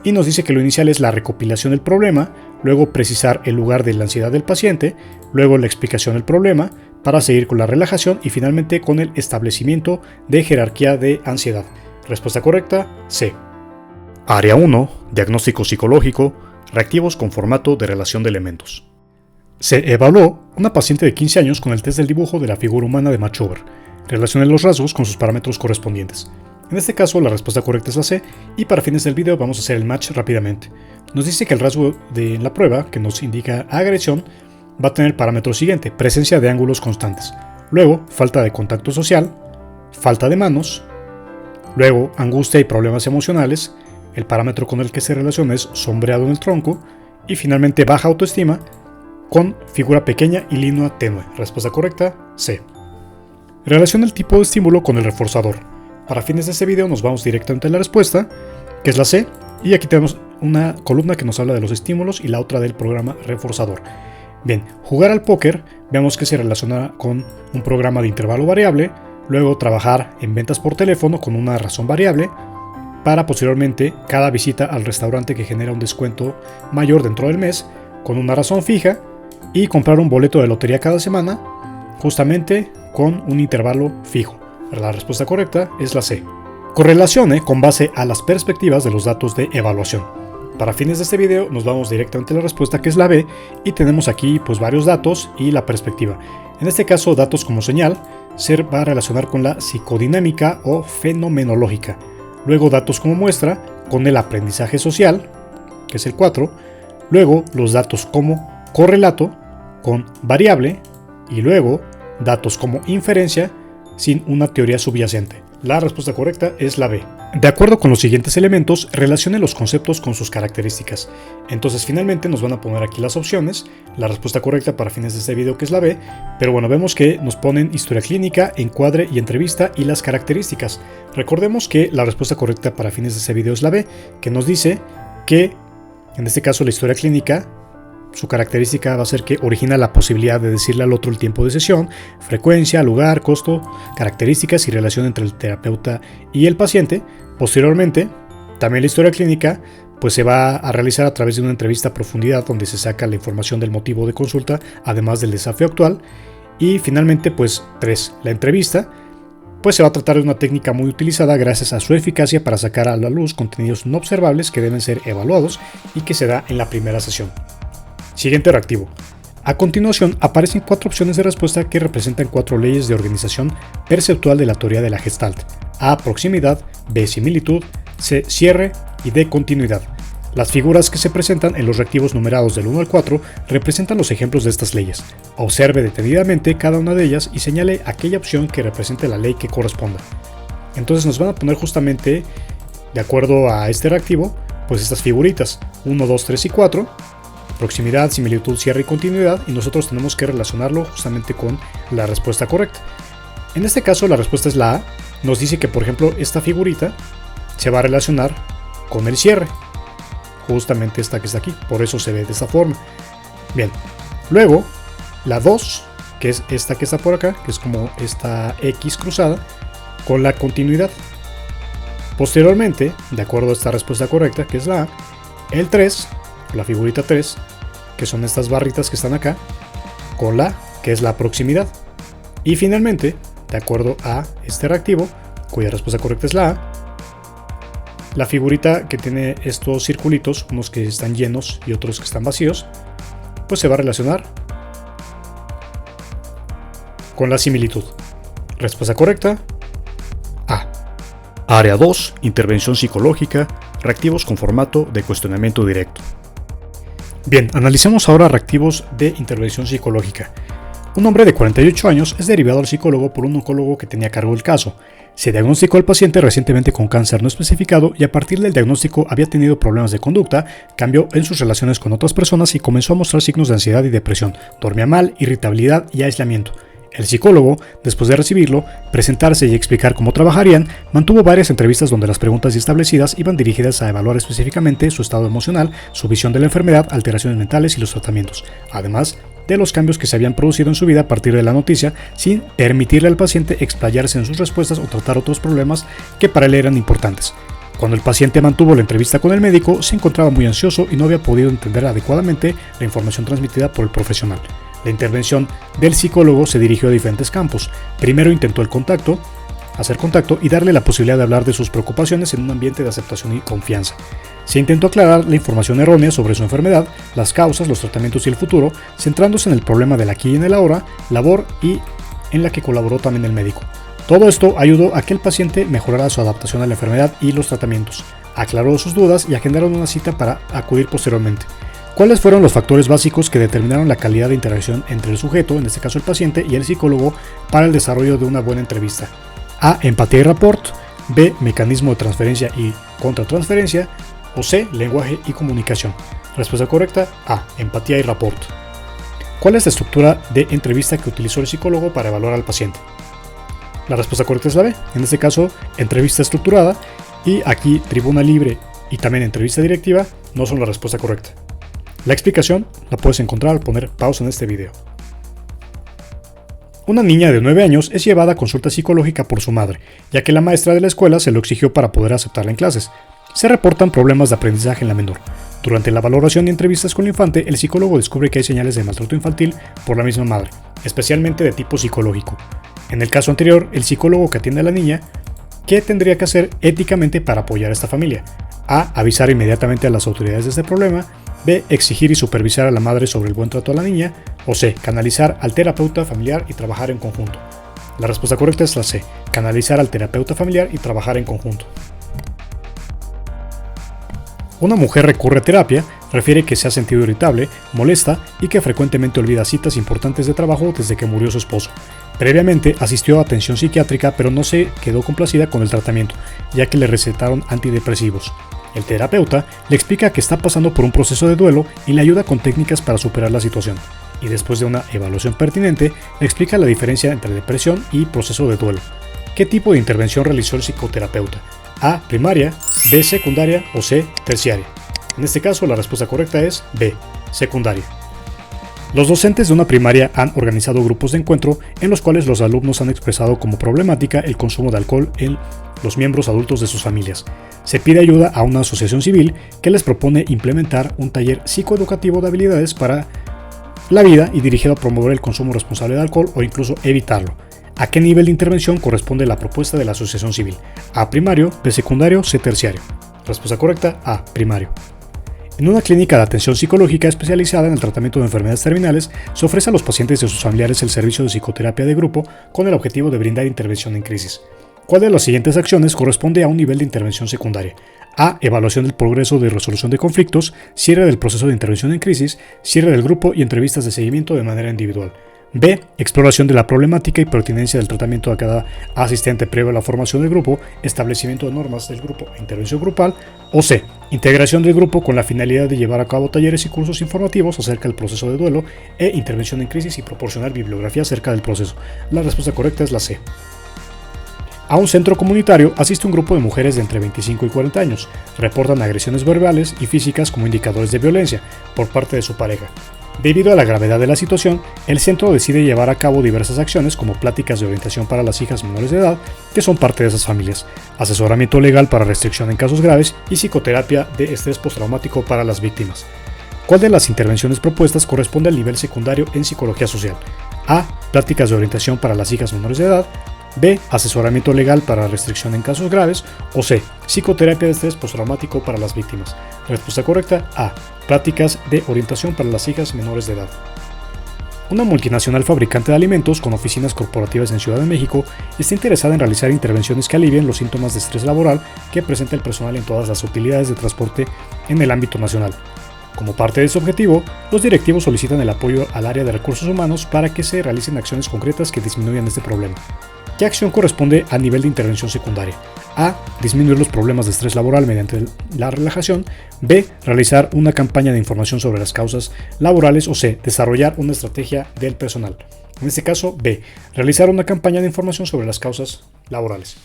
y nos dice que lo inicial es la recopilación del problema, luego precisar el lugar de la ansiedad del paciente, luego la explicación del problema, para seguir con la relajación y finalmente con el establecimiento de jerarquía de ansiedad. Respuesta correcta, C. Área 1. Diagnóstico psicológico. Reactivos con formato de relación de elementos. Se evaluó una paciente de 15 años con el test del dibujo de la figura humana de Machover. Relacione los rasgos con sus parámetros correspondientes. En este caso la respuesta correcta es la C, y para fines del video vamos a hacer el match rápidamente. Nos dice que el rasgo de la prueba, que nos indica agresión, va a tener el parámetro siguiente: presencia de ángulos constantes. Luego, falta de contacto social, falta de manos. Luego, angustia y problemas emocionales. El parámetro con el que se relaciona es sombreado en el tronco. Y finalmente, baja autoestima con figura pequeña y línea tenue. Respuesta correcta, C. Relaciona el tipo de estímulo con el reforzador. Para fines de este video nos vamos directamente a la respuesta, que es la C. Y aquí tenemos una columna que nos habla de los estímulos y la otra del programa reforzador. Bien, jugar al póker, veamos que se relaciona con un programa de intervalo variable. Luego, trabajar en ventas por teléfono con una razón variable, para posteriormente cada visita al restaurante que genera un descuento mayor dentro del mes con una razón fija, y comprar un boleto de lotería cada semana justamente con un intervalo fijo. La respuesta correcta es la C. Correlacione con base a las perspectivas de los datos de evaluación. Para fines de este video nos vamos directamente a la respuesta, que es la B, y tenemos aquí pues varios datos y la perspectiva. En este caso, datos como señal se va a relacionar con la psicodinámica o fenomenológica. Luego, datos como muestra con el aprendizaje social, que es el 4. Luego, los datos como correlato con variable, y luego datos como inferencia sin una teoría subyacente. La respuesta correcta es la B. De acuerdo con los siguientes elementos, relacione los conceptos con sus características. Entonces finalmente nos van a poner aquí las opciones, la respuesta correcta para fines de este video que es la B, pero bueno, vemos que nos ponen historia clínica, encuadre y entrevista y las características. Recordemos que la respuesta correcta para fines de este video es la B, que nos dice que, en este caso la historia clínica, su característica va a ser que origina la posibilidad de decirle al otro el tiempo de sesión, frecuencia, lugar, costo, características y relación entre el terapeuta y el paciente. Posteriormente, también la historia clínica pues se va a realizar a través de una entrevista a profundidad donde se saca la información del motivo de consulta, además del desafío actual. Y finalmente, pues 3, la entrevista, pues se va a tratar de una técnica muy utilizada gracias a su eficacia para sacar a la luz contenidos no observables que deben ser evaluados y que se da en la primera sesión. Siguiente reactivo. A continuación aparecen 4 opciones de respuesta que representan 4 leyes de organización perceptual de la teoría de la Gestalt. A, proximidad, B, similitud, C, cierre y D, continuidad. Las figuras que se presentan en los reactivos numerados del 1 al 4 representan los ejemplos de estas leyes. Observe detenidamente cada una de ellas y señale aquella opción que represente la ley que corresponda. Entonces nos van a poner justamente, de acuerdo a este reactivo, pues estas figuritas, 1, 2, 3 y 4, proximidad, similitud, cierre y continuidad, y nosotros tenemos que relacionarlo justamente con la respuesta correcta. En este caso la respuesta es la A. Nos dice que, por ejemplo, esta figurita se va a relacionar con el cierre, justamente esta que está aquí, por eso se ve de esta forma. Bien, luego la 2, que es esta que está por acá, que es como esta X cruzada, con la continuidad. Posteriormente, de acuerdo a esta respuesta correcta, que es la A, el 3, la figurita 3, que son estas barritas que están acá, con la, que es la proximidad. Y finalmente, de acuerdo a este reactivo, cuya respuesta correcta es la A, la figurita que tiene estos circulitos, unos que están llenos y otros que están vacíos, pues se va a relacionar con la similitud. Respuesta correcta, A. Área 2, intervención psicológica, reactivos con formato de cuestionamiento directo. Bien, analicemos ahora reactivos de intervención psicológica. Un hombre de 48 años es derivado al psicólogo por un oncólogo que tenía a cargo el caso. Se diagnosticó al paciente recientemente con cáncer no especificado y a partir del diagnóstico había tenido problemas de conducta, cambió en sus relaciones con otras personas y comenzó a mostrar signos de ansiedad y depresión, dormía mal, irritabilidad y aislamiento. El psicólogo, después de recibirlo, presentarse y explicar cómo trabajarían, mantuvo varias entrevistas donde las preguntas establecidas iban dirigidas a evaluar específicamente su estado emocional, su visión de la enfermedad, alteraciones mentales y los tratamientos, además de los cambios que se habían producido en su vida a partir de la noticia, sin permitirle al paciente explayarse en sus respuestas o tratar otros problemas que para él eran importantes. Cuando el paciente mantuvo la entrevista con el médico, se encontraba muy ansioso y no había podido entender adecuadamente la información transmitida por el profesional. La intervención del psicólogo se dirigió a diferentes campos. Primero intentó hacer contacto y darle la posibilidad de hablar de sus preocupaciones en un ambiente de aceptación y confianza. Se intentó aclarar la información errónea sobre su enfermedad, las causas, los tratamientos y el futuro, centrándose en el problema del aquí y en el ahora, labor y en la que colaboró también el médico. Todo esto ayudó a que el paciente mejorara su adaptación a la enfermedad y los tratamientos, aclaró sus dudas y agendaron una cita para acudir posteriormente. ¿Cuáles fueron los factores básicos que determinaron la calidad de interacción entre el sujeto, en este caso el paciente, y el psicólogo para el desarrollo de una buena entrevista? A. Empatía y rapport. B. Mecanismo de transferencia y contratransferencia. O C. Lenguaje y comunicación. Respuesta correcta, A. Empatía y rapport. ¿Cuál es la estructura de entrevista que utilizó el psicólogo para evaluar al paciente? La respuesta correcta es la B. En este caso, entrevista estructurada, y aquí tribuna libre y también entrevista directiva no son la respuesta correcta. La explicación la puedes encontrar al poner pausa en este video. Una niña de 9 años es llevada a consulta psicológica por su madre, ya que la maestra de la escuela se lo exigió para poder aceptarla en clases. Se reportan problemas de aprendizaje en la menor. Durante la valoración y entrevistas con el infante, el psicólogo descubre que hay señales de maltrato infantil por la misma madre, especialmente de tipo psicológico. En el caso anterior, el psicólogo que atiende a la niña, ¿qué tendría que hacer éticamente para apoyar a esta familia? A. Avisar inmediatamente a las autoridades de este problema. B. Exigir y supervisar a la madre sobre el buen trato a la niña. O C. Canalizar al terapeuta familiar y trabajar en conjunto. La respuesta correcta es la C. Canalizar al terapeuta familiar y trabajar en conjunto. Una mujer recurre a terapia, refiere que se ha sentido irritable, molesta y que frecuentemente olvida citas importantes de trabajo desde que murió su esposo. Previamente asistió a atención psiquiátrica, pero no se quedó complacida con el tratamiento, ya que le recetaron antidepresivos. El terapeuta le explica que está pasando por un proceso de duelo y le ayuda con técnicas para superar la situación. Y después de una evaluación pertinente, le explica la diferencia entre depresión y proceso de duelo. ¿Qué tipo de intervención realizó el psicoterapeuta? A. Primaria, B. Secundaria o C. Terciaria. En este caso, la respuesta correcta es B. Secundaria. Los docentes de una primaria han organizado grupos de encuentro en los cuales los alumnos han expresado como problemática el consumo de alcohol en los miembros adultos de sus familias. Se pide ayuda a una asociación civil que les propone implementar un taller psicoeducativo de habilidades para la vida y dirigido a promover el consumo responsable de alcohol o incluso evitarlo. ¿A qué nivel de intervención corresponde la propuesta de la asociación civil? A. Primario, B. Secundario, C. Terciario. Respuesta correcta, A. Primario. En una clínica de atención psicológica especializada en el tratamiento de enfermedades terminales, se ofrece a los pacientes y a sus familiares el servicio de psicoterapia de grupo con el objetivo de brindar intervención en crisis. ¿Cuál de las siguientes acciones corresponde a un nivel de intervención secundaria? A. Evaluación del progreso de resolución de conflictos, cierre del proceso de intervención en crisis, cierre del grupo y entrevistas de seguimiento de manera individual. B. Exploración de la problemática y pertinencia del tratamiento a cada asistente previo a la formación del grupo, establecimiento de normas del grupo e intervención grupal. O C. Integración del grupo con la finalidad de llevar a cabo talleres y cursos informativos acerca del proceso de duelo e intervención en crisis y proporcionar bibliografía acerca del proceso. La respuesta correcta es la C. A un centro comunitario asiste un grupo de mujeres de entre 25 y 40 años. Reportan agresiones verbales y físicas como indicadores de violencia por parte de su pareja. Debido a la gravedad de la situación, el centro decide llevar a cabo diversas acciones como pláticas de orientación para las hijas menores de edad que son parte de esas familias, asesoramiento legal para restricción en casos graves y psicoterapia de estrés postraumático para las víctimas. ¿Cuál de las intervenciones propuestas corresponde al nivel secundario en psicología social? A. Pláticas de orientación para las hijas menores de edad. B. Asesoramiento legal para restricción en casos graves. O C. Psicoterapia de estrés postraumático para las víctimas. Respuesta correcta, A. Pláticas de orientación para las hijas menores de edad. Una multinacional fabricante de alimentos con oficinas corporativas en Ciudad de México está interesada en realizar intervenciones que alivien los síntomas de estrés laboral que presenta el personal en todas las utilidades de transporte en el ámbito nacional. Como parte de ese objetivo, los directivos solicitan el apoyo al área de recursos humanos para que se realicen acciones concretas que disminuyan este problema. ¿Qué acción corresponde al nivel de intervención secundaria? A. Disminuir los problemas de estrés laboral mediante la relajación. B. Realizar una campaña de información sobre las causas laborales. O C. Desarrollar una estrategia del personal. En este caso, B. Realizar una campaña de información sobre las causas laborales.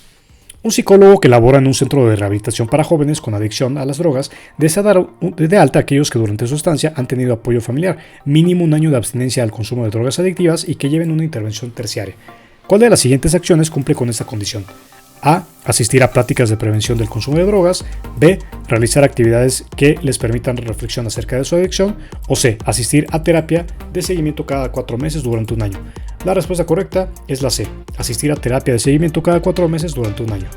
Un psicólogo que labora en un centro de rehabilitación para jóvenes con adicción a las drogas desea dar de alta a aquellos que durante su estancia han tenido apoyo familiar, mínimo un año de abstinencia al consumo de drogas adictivas y que lleven una intervención terciaria. ¿Cuál de las siguientes acciones cumple con esta condición? A. Asistir a pláticas de prevención del consumo de drogas. B. Realizar actividades que les permitan reflexión acerca de su adicción. O C. Asistir a terapia de seguimiento cada 4 meses durante un año. La respuesta correcta es la C. Asistir a terapia de seguimiento cada 4 meses durante un año.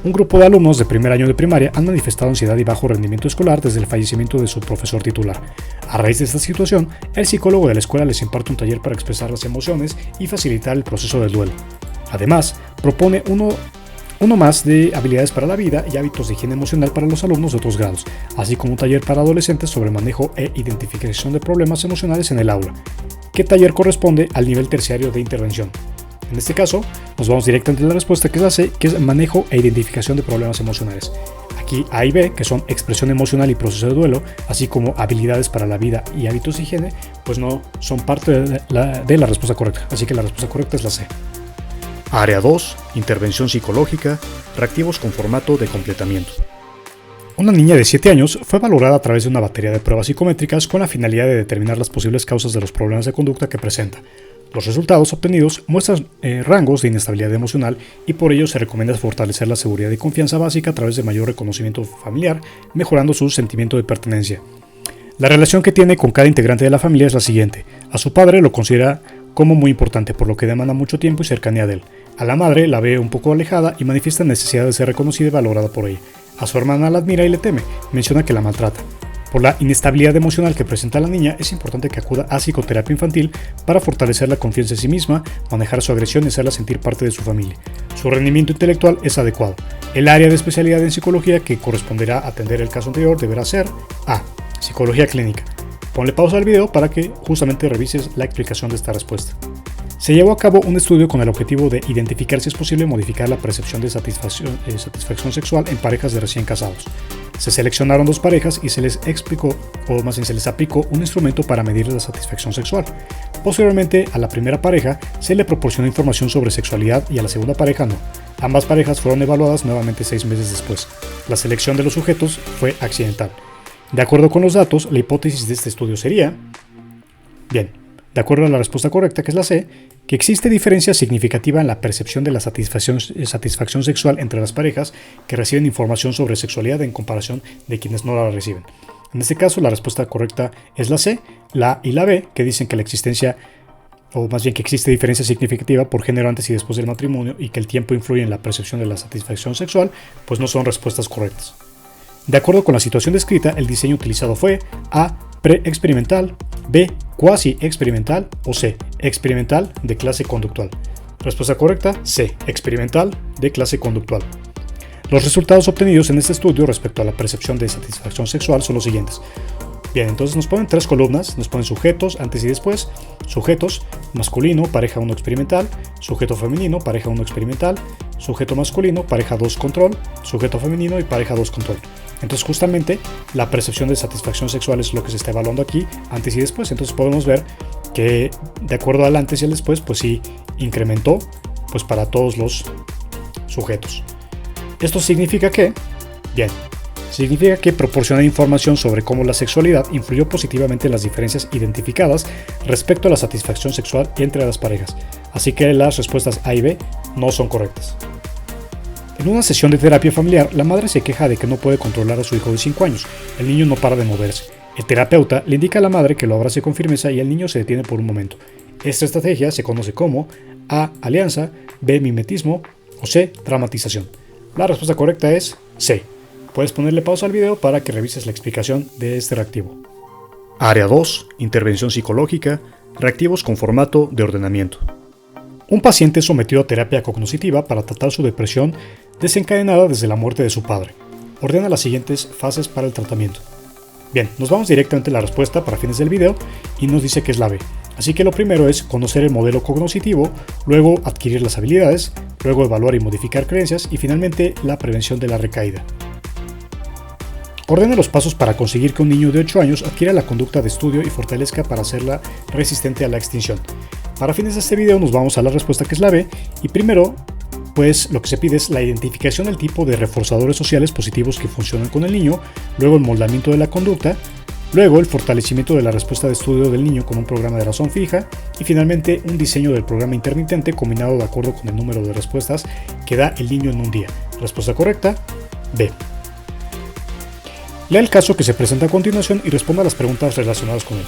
Un grupo de alumnos de primer año de primaria han manifestado ansiedad y bajo rendimiento escolar desde el fallecimiento de su profesor titular. A raíz de esta situación, el psicólogo de la escuela les imparte un taller para expresar las emociones y facilitar el proceso del duelo. Además, propone uno más de habilidades para la vida y hábitos de higiene emocional para los alumnos de otros grados, así como un taller para adolescentes sobre manejo e identificación de problemas emocionales en el aula. ¿Qué taller corresponde al nivel terciario de intervención? En este caso, nos vamos directamente a la respuesta que es la C, que es manejo e identificación de problemas emocionales. Aquí A y B, que son expresión emocional y proceso de duelo, así como habilidades para la vida y hábitos de higiene, pues no son parte de la respuesta correcta. Así que la respuesta correcta es la C. Área 2. Intervención psicológica. Reactivos con formato de completamiento. Una niña de 7 años fue valorada a través de una batería de pruebas psicométricas con la finalidad de determinar las posibles causas de los problemas de conducta que presenta. Los resultados obtenidos muestran rangos de inestabilidad emocional y por ello se recomienda fortalecer la seguridad y confianza básica a través de mayor reconocimiento familiar, mejorando su sentimiento de pertenencia. La relación que tiene con cada integrante de la familia es la siguiente. A su padre lo considera como muy importante, por lo que demanda mucho tiempo y cercanía de él. A la madre la ve un poco alejada y manifiesta necesidad de ser reconocida y valorada por ella. A su hermana la admira y le teme, menciona que la maltrata. Por la inestabilidad emocional que presenta la niña, es importante que acuda a psicoterapia infantil para fortalecer la confianza en sí misma, manejar su agresión y hacerla sentir parte de su familia. Su rendimiento intelectual es adecuado. El área de especialidad en psicología que corresponderá a atender el caso anterior deberá ser A. Psicología clínica. Ponle pausa al video para que justamente revises la explicación de esta respuesta. Se llevó a cabo un estudio con el objetivo de identificar si es posible modificar la percepción de satisfacción sexual en parejas de recién casados. Se seleccionaron 2 parejas y se les explicó, o más bien se les aplicó, un instrumento para medir la satisfacción sexual. Posteriormente, a la primera pareja se le proporcionó información sobre sexualidad y a la segunda pareja no. Ambas parejas fueron evaluadas nuevamente 6 meses después. La selección de los sujetos fue accidental. De acuerdo con los datos, la hipótesis de este estudio sería: bien, de acuerdo a la respuesta correcta, que es la C, que existe diferencia significativa en la percepción de la satisfacción sexual entre las parejas que reciben información sobre sexualidad en comparación de quienes no la reciben. En este caso, la respuesta correcta es la C. La A y la B, que dicen que la existencia, o más bien que existe diferencia significativa por género antes y después del matrimonio y que el tiempo influye en la percepción de la satisfacción sexual, pues no son respuestas correctas. De acuerdo con la situación descrita, el diseño utilizado fue A. Pre-experimental, B. Cuasi-experimental o C. Experimental de clase conductual. Respuesta correcta, C. Experimental de clase conductual. Los resultados obtenidos en este estudio respecto a la percepción de satisfacción sexual son los siguientes. Bien, entonces nos ponen 3 columnas, nos ponen sujetos, antes y después, sujetos, masculino, pareja 1 experimental, sujeto femenino, pareja 1 experimental, sujeto masculino, pareja 2 control, sujeto femenino y pareja 2 control. Entonces justamente la percepción de satisfacción sexual es lo que se está evaluando aquí, antes y después. Entonces podemos ver que de acuerdo al antes y al después, pues sí incrementó pues para todos los sujetos. Esto significa que, bien, significa que proporciona información sobre cómo la sexualidad influyó positivamente en las diferencias identificadas respecto a la satisfacción sexual entre las parejas. Así que las respuestas A y B no son correctas. En una sesión de terapia familiar, la madre se queja de que no puede controlar a su hijo de 5 años. El niño no para de moverse. El terapeuta le indica a la madre que lo abrace con firmeza y el niño se detiene por un momento. Esta estrategia se conoce como A. Alianza, B. Mimetismo o C. Dramatización. La respuesta correcta es C. Puedes ponerle pausa al video para que revises la explicación de este reactivo. Área 2. Intervención psicológica. Reactivos con formato de ordenamiento. Un paciente es sometido a terapia cognitiva para tratar su depresión desencadenada desde la muerte de su padre. Ordena las siguientes fases para el tratamiento. Bien, nos vamos directamente a la respuesta para fines del video y nos dice que es la B. Así que lo primero es conocer el modelo cognitivo, luego adquirir las habilidades, luego evaluar y modificar creencias y finalmente la prevención de la recaída. Ordena los pasos para conseguir que un niño de 8 años adquiera la conducta de estudio y fortalezca para hacerla resistente a la extinción. Para fines de este video nos vamos a la respuesta que es la B y primero pues lo que se pide es la identificación del tipo de reforzadores sociales positivos que funcionan con el niño, luego el moldamiento de la conducta, luego el fortalecimiento de la respuesta de estudio del niño con un programa de razón fija y finalmente un diseño del programa intermitente combinado de acuerdo con el número de respuestas que da el niño en un día. Respuesta correcta, B. Lea el caso que se presenta a continuación y responda a las preguntas relacionadas con él.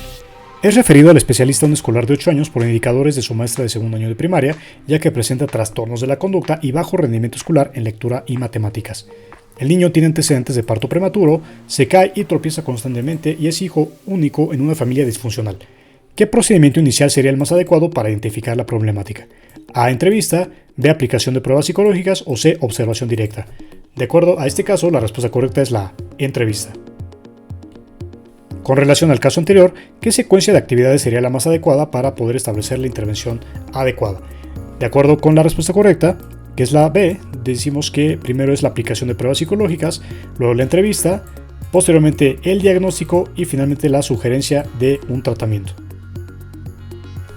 Es referido al especialista a un escolar de 8 años por indicadores de su maestra de segundo año de primaria, ya que presenta trastornos de la conducta y bajo rendimiento escolar en lectura y matemáticas. El niño tiene antecedentes de parto prematuro, se cae y tropieza constantemente y es hijo único en una familia disfuncional. ¿Qué procedimiento inicial sería el más adecuado para identificar la problemática? A. Entrevista, B. Aplicación de pruebas psicológicas o C. Observación directa. De acuerdo a este caso, la respuesta correcta es la A. Entrevista. Con relación al caso anterior, ¿qué secuencia de actividades sería la más adecuada para poder establecer la intervención adecuada? De acuerdo con la respuesta correcta, que es la B, decimos que primero es la aplicación de pruebas psicológicas, luego la entrevista, posteriormente el diagnóstico y finalmente la sugerencia de un tratamiento.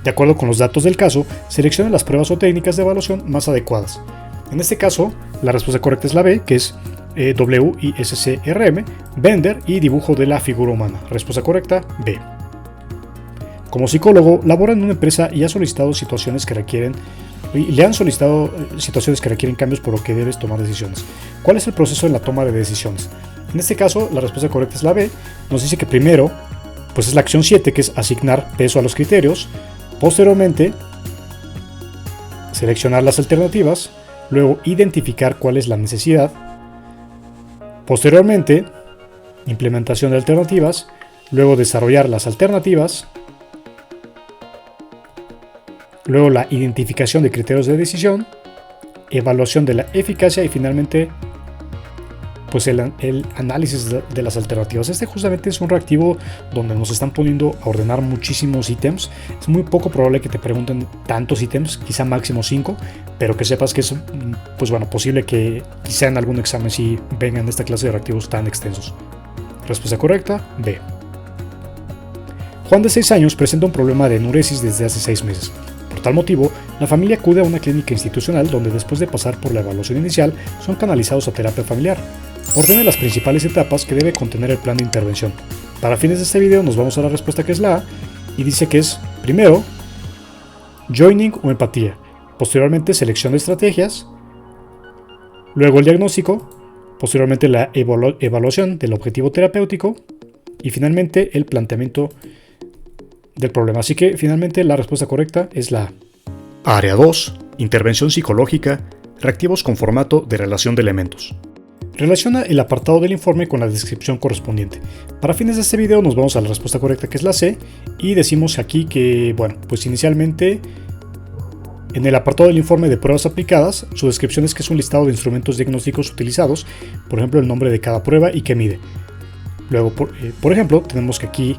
De acuerdo con los datos del caso, seleccione las pruebas o técnicas de evaluación más adecuadas. En este caso, la respuesta correcta es la B, que es WISC-RM, Bender y dibujo de la figura humana. Respuesta correcta, B. Como psicólogo, labora en una empresa y le han solicitado situaciones que requieren cambios por lo que debes tomar decisiones. ¿Cuál es el proceso en la toma de decisiones? En este caso, la respuesta correcta es la B. Nos dice que primero, pues es la acción 7, que es asignar peso a los criterios. Posteriormente, seleccionar las alternativas. Luego, identificar cuál es la necesidad. Posteriormente, implementación de alternativas, luego desarrollar las alternativas, luego la identificación de criterios de decisión, evaluación de la eficacia y finalmente pues el análisis de las alternativas. Este justamente es un reactivo donde nos están poniendo a ordenar muchísimos ítems. Es muy poco probable que te pregunten tantos ítems, quizá máximo 5, pero que sepas que es pues bueno, posible que quizá en algún examen sí vengan esta clase de reactivos tan extensos. Respuesta correcta, B. Juan, de 6 años, presenta un problema de enuresis desde hace 6 meses. Por tal motivo, la familia acude a una clínica institucional donde, después de pasar por la evaluación inicial, son canalizados a terapia familiar. Ordena las principales etapas que debe contener el plan de intervención. Para fines de este video nos vamos a la respuesta, que es la A, y dice que es, primero, joining o empatía, posteriormente selección de estrategias, luego el diagnóstico, posteriormente la evaluación del objetivo terapéutico y finalmente el planteamiento del problema. Así que finalmente la respuesta correcta es la A. Área 2. Intervención psicológica. Reactivos con formato de relación de elementos. Relaciona el apartado del informe con la descripción correspondiente. Para fines de este video nos vamos a la respuesta correcta, que es la C, y decimos aquí que, bueno, pues inicialmente en el apartado del informe de pruebas aplicadas, su descripción es que es un listado de instrumentos diagnósticos utilizados, por ejemplo el nombre de cada prueba y qué mide. Luego, por ejemplo, tenemos que aquí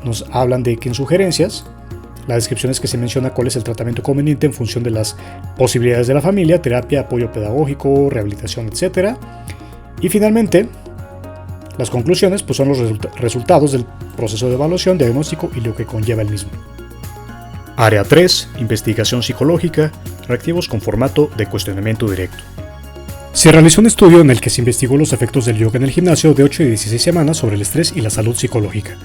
nos hablan de que en sugerencias, la descripción es que se menciona cuál es el tratamiento conveniente en función de las posibilidades de la familia, terapia, apoyo pedagógico, rehabilitación, etc. Y finalmente, las conclusiones pues son los resultados del proceso de evaluación, diagnóstico y lo que conlleva el mismo. Área 3. Investigación psicológica. Reactivos con formato de cuestionamiento directo. Se realizó un estudio en el que se investigó los efectos del yoga en el gimnasio de 8 y 16 semanas sobre el estrés y la salud psicológica.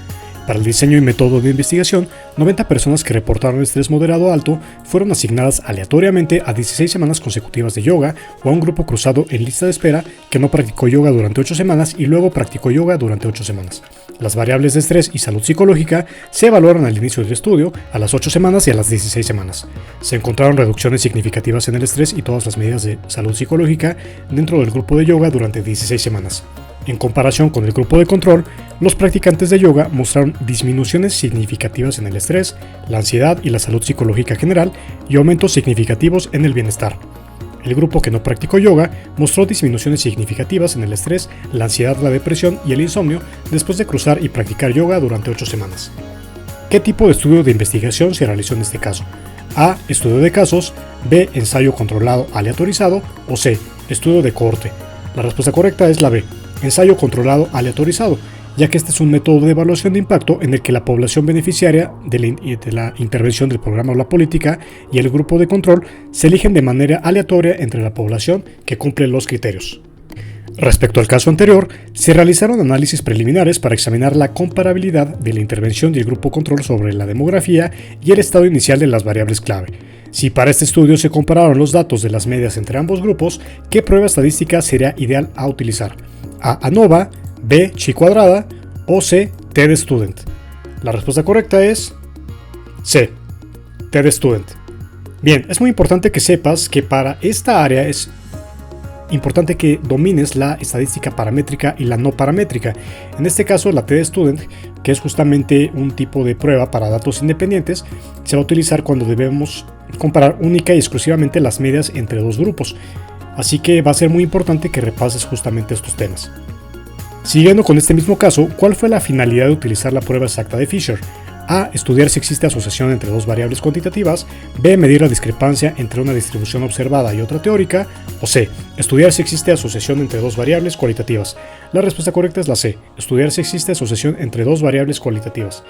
Para el diseño y método de investigación, 90 personas que reportaron estrés moderado alto fueron asignadas aleatoriamente a 16 semanas consecutivas de yoga o a un grupo cruzado en lista de espera que no practicó yoga durante 8 semanas y luego practicó yoga durante 8 semanas. Las variables de estrés y salud psicológica se evaluaron al inicio del estudio, a las 8 semanas y a las 16 semanas. Se encontraron reducciones significativas en el estrés y todas las medidas de salud psicológica dentro del grupo de yoga durante 16 semanas. En comparación con el grupo de control, los practicantes de yoga mostraron disminuciones significativas en el estrés, la ansiedad y la salud psicológica general y aumentos significativos en el bienestar. El grupo que no practicó yoga mostró disminuciones significativas en el estrés, la ansiedad, la depresión y el insomnio después de cruzar y practicar yoga durante 8 semanas. ¿Qué tipo de estudio de investigación se realizó en este caso? A. Estudio de casos. B. Ensayo controlado aleatorizado. O C. Estudio de cohorte. La respuesta correcta es la B. Ensayo controlado aleatorizado, ya que este es un método de evaluación de impacto en el que la población beneficiaria de la intervención del programa o la política y el grupo de control se eligen de manera aleatoria entre la población que cumple los criterios. Respecto al caso anterior, se realizaron análisis preliminares para examinar la comparabilidad de la intervención del grupo control sobre la demografía y el estado inicial de las variables clave. Si para este estudio se compararon los datos de las medias entre ambos grupos, ¿qué prueba estadística sería ideal a utilizar? A. ANOVA, B. Chi cuadrada o C. TED-Student. La respuesta correcta es C. TED-Student. Bien, es muy importante que sepas que para esta área es importante que domines la estadística paramétrica y la no paramétrica. En este caso, la TED-Student, que es justamente un tipo de prueba para datos independientes, se va a utilizar cuando debemos comparar única y exclusivamente las medias entre dos grupos. Así que va a ser muy importante que repases justamente estos temas. Siguiendo con este mismo caso, ¿cuál fue la finalidad de utilizar la prueba exacta de Fisher? A. Estudiar si existe asociación entre dos variables cuantitativas. B. Medir la discrepancia entre una distribución observada y otra teórica. O C. Estudiar si existe asociación entre dos variables cualitativas. La respuesta correcta es la C. Estudiar si existe asociación entre dos variables cualitativas.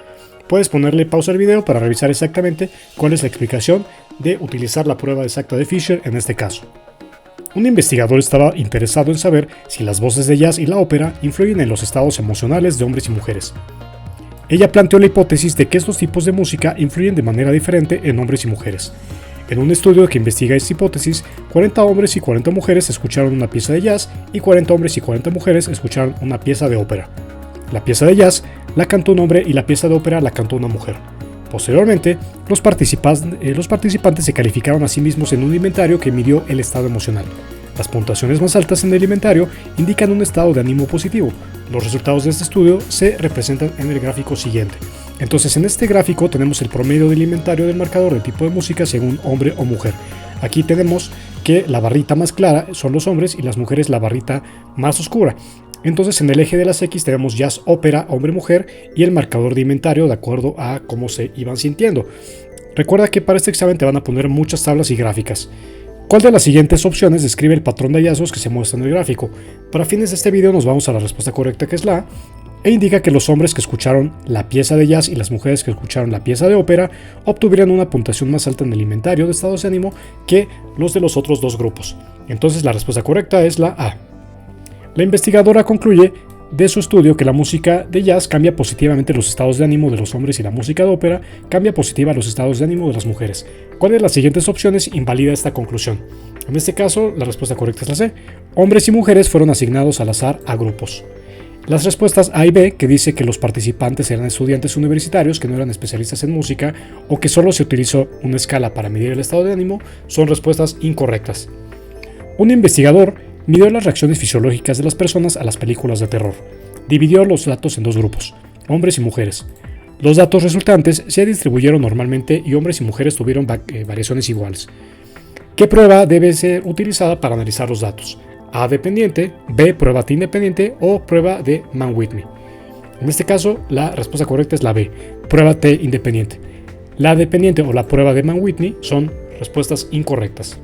Puedes ponerle pausa al video para revisar exactamente cuál es la explicación de utilizar la prueba exacta de Fisher en este caso. Un investigador estaba interesado en saber si las voces de jazz y la ópera influyen en los estados emocionales de hombres y mujeres. Ella planteó la hipótesis de que estos tipos de música influyen de manera diferente en hombres y mujeres. En un estudio que investiga esta hipótesis, 40 hombres y 40 mujeres escucharon una pieza de jazz y 40 hombres y 40 mujeres escucharon una pieza de ópera. La pieza de jazz la cantó un hombre y la pieza de ópera la cantó una mujer. Posteriormente, los participantes se calificaron a sí mismos en un inventario que midió el estado emocional. Las puntuaciones más altas en el inventario indican un estado de ánimo positivo. Los resultados de este estudio se representan en el gráfico siguiente. Entonces en este gráfico tenemos el promedio del inventario del marcador de tipo de música según hombre o mujer. Aquí tenemos que la barrita más clara son los hombres y las mujeres la barrita más oscura. Entonces en el eje de las X tenemos jazz, ópera, hombre-mujer y el marcador de inventario de acuerdo a cómo se iban sintiendo. Recuerda que para este examen te van a poner muchas tablas y gráficas. ¿Cuál de las siguientes opciones describe el patrón de hallazgos que se muestra en el gráfico? Para fines de este video nos vamos a la respuesta correcta, que es la A, e indica que los hombres que escucharon la pieza de jazz y las mujeres que escucharon la pieza de ópera obtuvieron una puntuación más alta en el inventario de estados de ánimo que los de los otros dos grupos. Entonces la respuesta correcta es la A. La investigadora concluye de su estudio que la música de jazz cambia positivamente los estados de ánimo de los hombres y la música de ópera cambia positiva los estados de ánimo de las mujeres. ¿Cuál de las siguientes opciones invalida esta conclusión? En este caso, la respuesta correcta es la C. Hombres y mujeres fueron asignados al azar a grupos. Las respuestas A y B, que dice que los participantes eran estudiantes universitarios que no eran especialistas en música o que solo se utilizó una escala para medir el estado de ánimo, son respuestas incorrectas. Un investigador midió las reacciones fisiológicas de las personas a las películas de terror. Dividió los datos en dos grupos, hombres y mujeres. Los datos resultantes se distribuyeron normalmente y hombres y mujeres tuvieron variaciones iguales. ¿Qué prueba debe ser utilizada para analizar los datos? A dependiente, B prueba T independiente o prueba de Mann-Whitney. En este caso, la respuesta correcta es la B, prueba T independiente. La dependiente o la prueba de Mann-Whitney son respuestas incorrectas.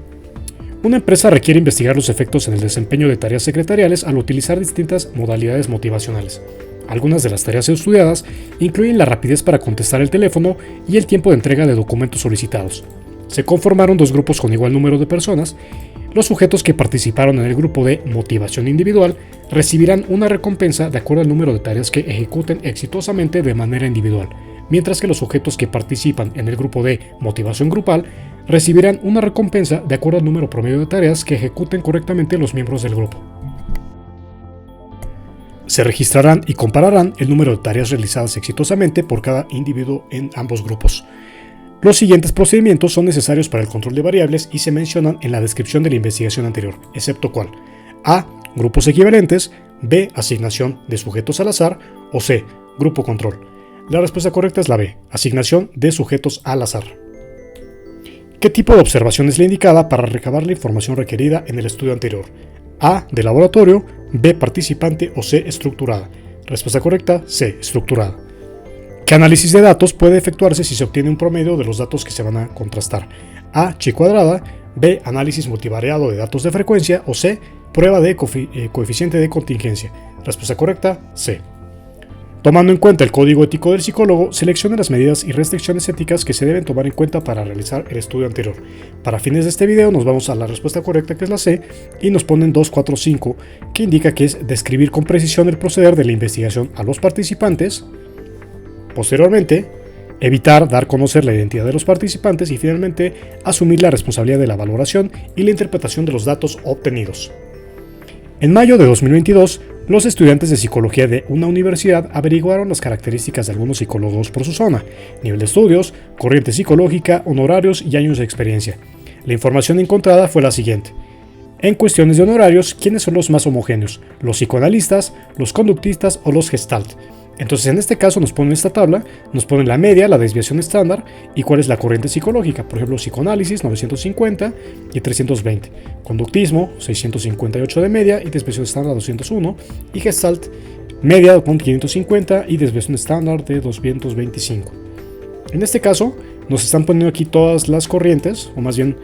Una empresa requiere investigar los efectos en el desempeño de tareas secretariales al utilizar distintas modalidades motivacionales. Algunas de las tareas estudiadas incluyen la rapidez para contestar el teléfono y el tiempo de entrega de documentos solicitados. Se conformaron dos grupos con igual número de personas. Los sujetos que participaron en el grupo de motivación individual recibirán una recompensa de acuerdo al número de tareas que ejecuten exitosamente de manera individual, mientras que los sujetos que participan en el grupo de motivación grupal recibirán una recompensa de acuerdo al número promedio de tareas que ejecuten correctamente los miembros del grupo. Se registrarán y compararán el número de tareas realizadas exitosamente por cada individuo en ambos grupos. Los siguientes procedimientos son necesarios para el control de variables y se mencionan en la descripción de la investigación anterior, excepto cuál: A. Grupos equivalentes, B. Asignación de sujetos al azar o C. Grupo control. La respuesta correcta es la B. Asignación de sujetos al azar. ¿Qué tipo de observación es la indicada para recabar la información requerida en el estudio anterior? A. De laboratorio, B. Participante o C. Estructurada. Respuesta correcta: C. Estructurada. ¿Qué análisis de datos puede efectuarse si se obtiene un promedio de los datos que se van a contrastar? A. Chi cuadrada, B. Análisis multivariado de datos de frecuencia o C. Prueba de coeficiente de contingencia. Respuesta correcta: C. Tomando en cuenta el código ético del psicólogo, seleccione las medidas y restricciones éticas que se deben tomar en cuenta para realizar el estudio anterior. Para fines de este video nos vamos a la respuesta correcta, que es la C, y nos ponen 2, 4, 5, que indica que es describir con precisión el proceder de la investigación a los participantes. Posteriormente, evitar dar a conocer la identidad de los participantes y finalmente asumir la responsabilidad de la valoración y la interpretación de los datos obtenidos. En mayo de 2022, los estudiantes de psicología de una universidad averiguaron las características de algunos psicólogos por su zona, nivel de estudios, corriente psicológica, honorarios y años de experiencia. La información encontrada fue la siguiente. En cuestiones de honorarios, ¿quiénes son los más homogéneos? ¿Los psicoanalistas, los conductistas o los gestalt? Entonces en este caso nos ponen esta tabla, nos ponen la media, la desviación estándar y cuál es la corriente psicológica. Por ejemplo, psicoanálisis 950 y 320, conductismo 658 de media y desviación estándar 201 y gestalt media con 550 y desviación estándar de 225. En este caso nos están poniendo aquí todas las corrientes, o más bien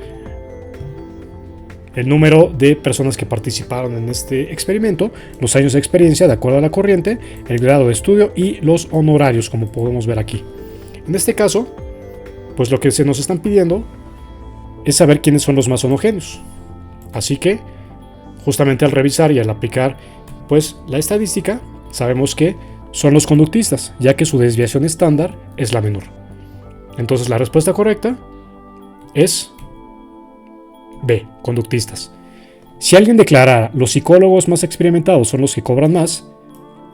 el número de personas que participaron en este experimento, los años de experiencia de acuerdo a la corriente, el grado de estudio y los honorarios, como podemos ver aquí. En este caso, pues lo que se nos están pidiendo es saber quiénes son los más homogéneos. Así que, justamente al revisar y al aplicar pues la estadística, sabemos que son los conductistas, ya que su desviación estándar es la menor. Entonces la respuesta correcta es B, conductistas. Si alguien declara los psicólogos más experimentados son los que cobran más,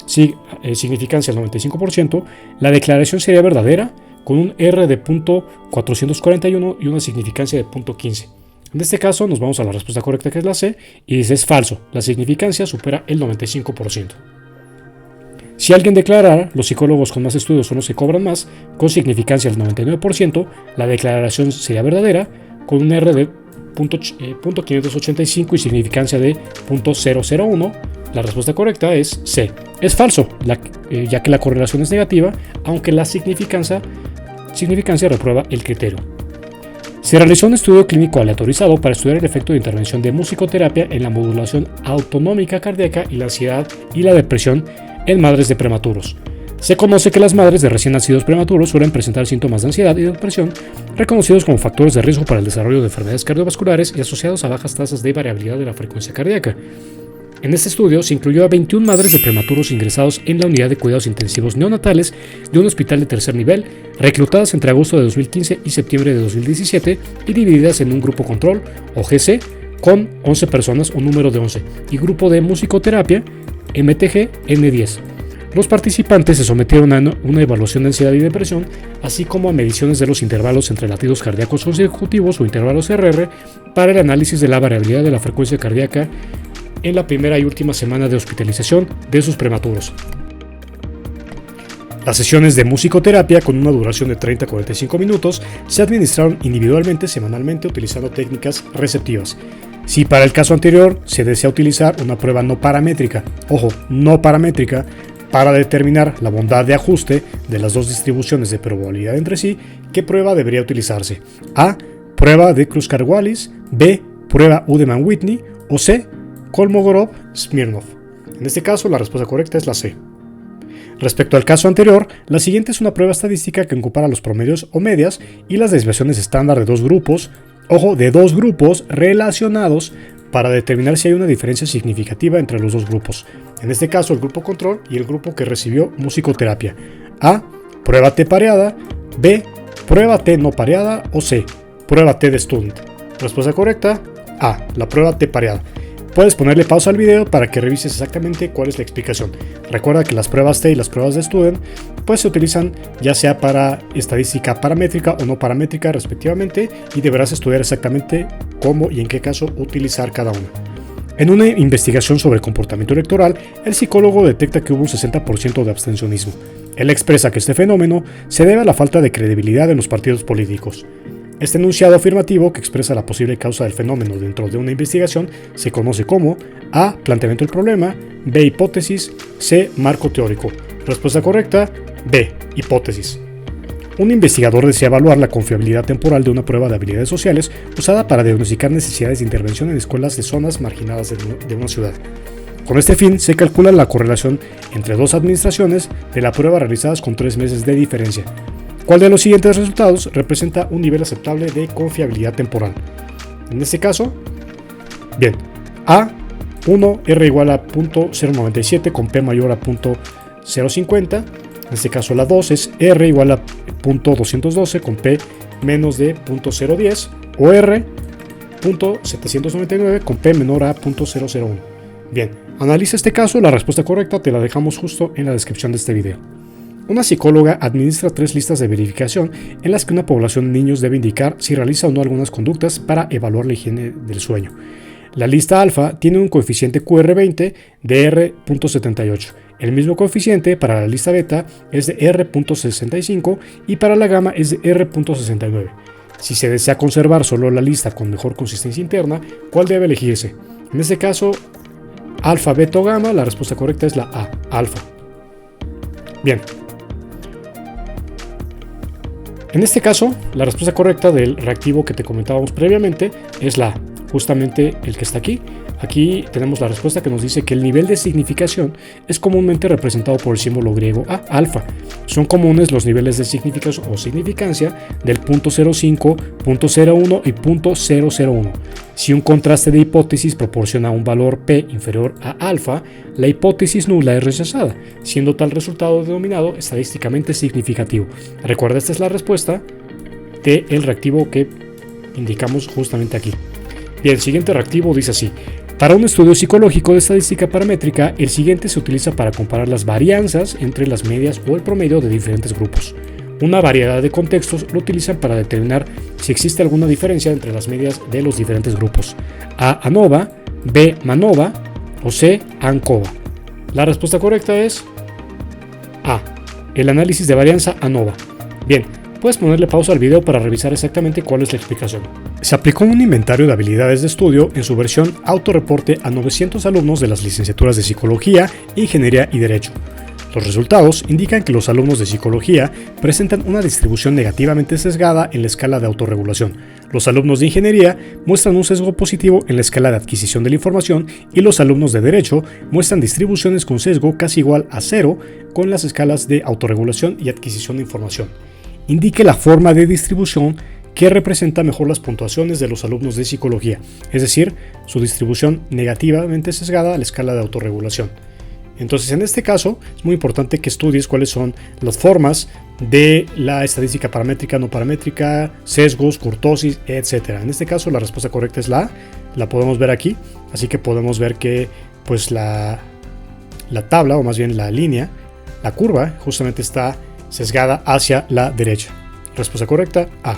significancia del 95%, la declaración sería verdadera con un R de .441 y una significancia de .15. En este caso nos vamos a la respuesta correcta, que es la C, y dice es falso, la significancia supera el 95%. Si alguien declarara, los psicólogos con más estudios son los que cobran más, con significancia del 99%, la declaración sería verdadera, con un R de .585 y significancia de .001. La respuesta correcta es C. Es falso, ya que la correlación es negativa, aunque la significancia reprueba el criterio. Se realizó un estudio clínico aleatorizado para estudiar el efecto de intervención de musicoterapia en la modulación autonómica cardíaca y la ansiedad y la depresión en madres de prematuros. Se conoce que las madres de recién nacidos prematuros suelen presentar síntomas de ansiedad y depresión reconocidos como factores de riesgo para el desarrollo de enfermedades cardiovasculares y asociados a bajas tasas de variabilidad de la frecuencia cardíaca. En este estudio se incluyó a 21 madres de prematuros ingresados en la unidad de cuidados intensivos neonatales de un hospital de tercer nivel, reclutadas entre agosto de 2015 y septiembre de 2017 y divididas en un grupo control, o GC, con 11 personas o número de 11, y grupo de musicoterapia, MTG N10. Los participantes se sometieron a una evaluación de ansiedad y depresión, así como a mediciones de los intervalos entre latidos cardíacos consecutivos o intervalos RR para el análisis de la variabilidad de la frecuencia cardíaca en la primera y última semana de hospitalización de sus prematuros. Las sesiones de musicoterapia, con una duración de 30 a 45 minutos, se administraron individualmente semanalmente utilizando técnicas receptivas. Si para el caso anterior se desea utilizar una prueba no paramétrica, ojo, no paramétrica, para determinar la bondad de ajuste de las dos distribuciones de probabilidad entre sí, ¿qué prueba debería utilizarse? A. Prueba de Kruskal-Wallis. B. Prueba Udemann-Whitney. O C. Kolmogorov-Smirnov. En este caso, la respuesta correcta es la C. Respecto al caso anterior, la siguiente es una prueba estadística que compara los promedios o medias y las desviaciones estándar de dos grupos, relacionados para determinar si hay una diferencia significativa entre los dos grupos. En este caso, el grupo control y el grupo que recibió musicoterapia. A. Prueba T pareada. B. Prueba T no pareada. O C. Prueba T de Student. Respuesta correcta: A. La prueba T pareada. Puedes ponerle pausa al video para que revises exactamente cuál es la explicación. Recuerda que las pruebas T y las pruebas de Student pues se utilizan ya sea para estadística paramétrica o no paramétrica respectivamente, y deberás estudiar exactamente cómo y en qué caso utilizar cada una. En una investigación sobre comportamiento electoral, el psicólogo detecta que hubo un 60% de abstencionismo. Él expresa que este fenómeno se debe a la falta de credibilidad en los partidos políticos. Este enunciado afirmativo, que expresa la posible causa del fenómeno dentro de una investigación, se conoce como A. Planteamiento del problema. B. Hipótesis. C. Marco teórico. Respuesta correcta: B. Hipótesis. Un investigador desea evaluar la confiabilidad temporal de una prueba de habilidades sociales usada para diagnosticar necesidades de intervención en escuelas de zonas marginadas de una ciudad. Con este fin, se calcula la correlación entre dos administraciones de la prueba realizadas con 3 meses de diferencia. ¿Cuál de los siguientes resultados representa un nivel aceptable de confiabilidad temporal? En este caso, bien, A. 1, R igual a .097 con P mayor a .050. En este caso la 2 es R igual a .212 con P menos de .010. O R. .799 con P menor a .001. Bien, analiza este caso. La respuesta correcta te la dejamos justo en la descripción de este video. Una psicóloga administra 3 listas de verificación en las que una población de niños debe indicar si realiza o no algunas conductas para evaluar la higiene del sueño. La lista alfa tiene un coeficiente QR20 de R.78. El mismo coeficiente para la lista beta es de R.65 y para la gamma es de R.69. Si se desea conservar solo la lista con mejor consistencia interna, ¿cuál debe elegirse? En este caso, alfa, beta o gamma. La respuesta correcta es la A, alfa. Bien. En este caso, la respuesta correcta del reactivo que te comentábamos previamente es la A, justamente el que está aquí. Aquí tenemos la respuesta que nos dice que el nivel de significación es comúnmente representado por el símbolo griego A, alfa. Son comunes los niveles de significación o significancia del .05, .01 y .001. Si un contraste de hipótesis proporciona un valor P inferior a alfa, la hipótesis nula es rechazada, siendo tal resultado denominado estadísticamente significativo. Recuerda, esta es la respuesta del reactivo que indicamos justamente aquí. Bien, el siguiente reactivo dice así: para un estudio psicológico de estadística paramétrica, el siguiente se utiliza para comparar las varianzas entre las medias o el promedio de diferentes grupos. Una variedad de contextos lo utilizan para determinar si existe alguna diferencia entre las medias de los diferentes grupos. A. ANOVA, B. MANOVA o C. ANCOVA. La respuesta correcta es A. El análisis de varianza ANOVA. Bien, puedes ponerle pausa al video para revisar exactamente cuál es la explicación. Se aplicó un inventario de habilidades de estudio en su versión autorreporte a 900 alumnos de las licenciaturas de Psicología, Ingeniería y Derecho. Los resultados indican que los alumnos de Psicología presentan una distribución negativamente sesgada en la escala de autorregulación. Los alumnos de Ingeniería muestran un sesgo positivo en la escala de adquisición de la información y los alumnos de Derecho muestran distribuciones con sesgo casi igual a 0 con las escalas de autorregulación y adquisición de información. Indique la forma de distribución que representa mejor las puntuaciones de los alumnos de Psicología, es decir, su distribución negativamente sesgada a la escala de autorregulación. Entonces, en este caso, es muy importante que estudies cuáles son las formas de la estadística paramétrica, no paramétrica, sesgos, kurtosis, etc. En este caso, la respuesta correcta es la A, la podemos ver aquí, así que podemos ver que pues la tabla, o más bien la línea, la curva, justamente está sesgada hacia la derecha. Respuesta correcta, A.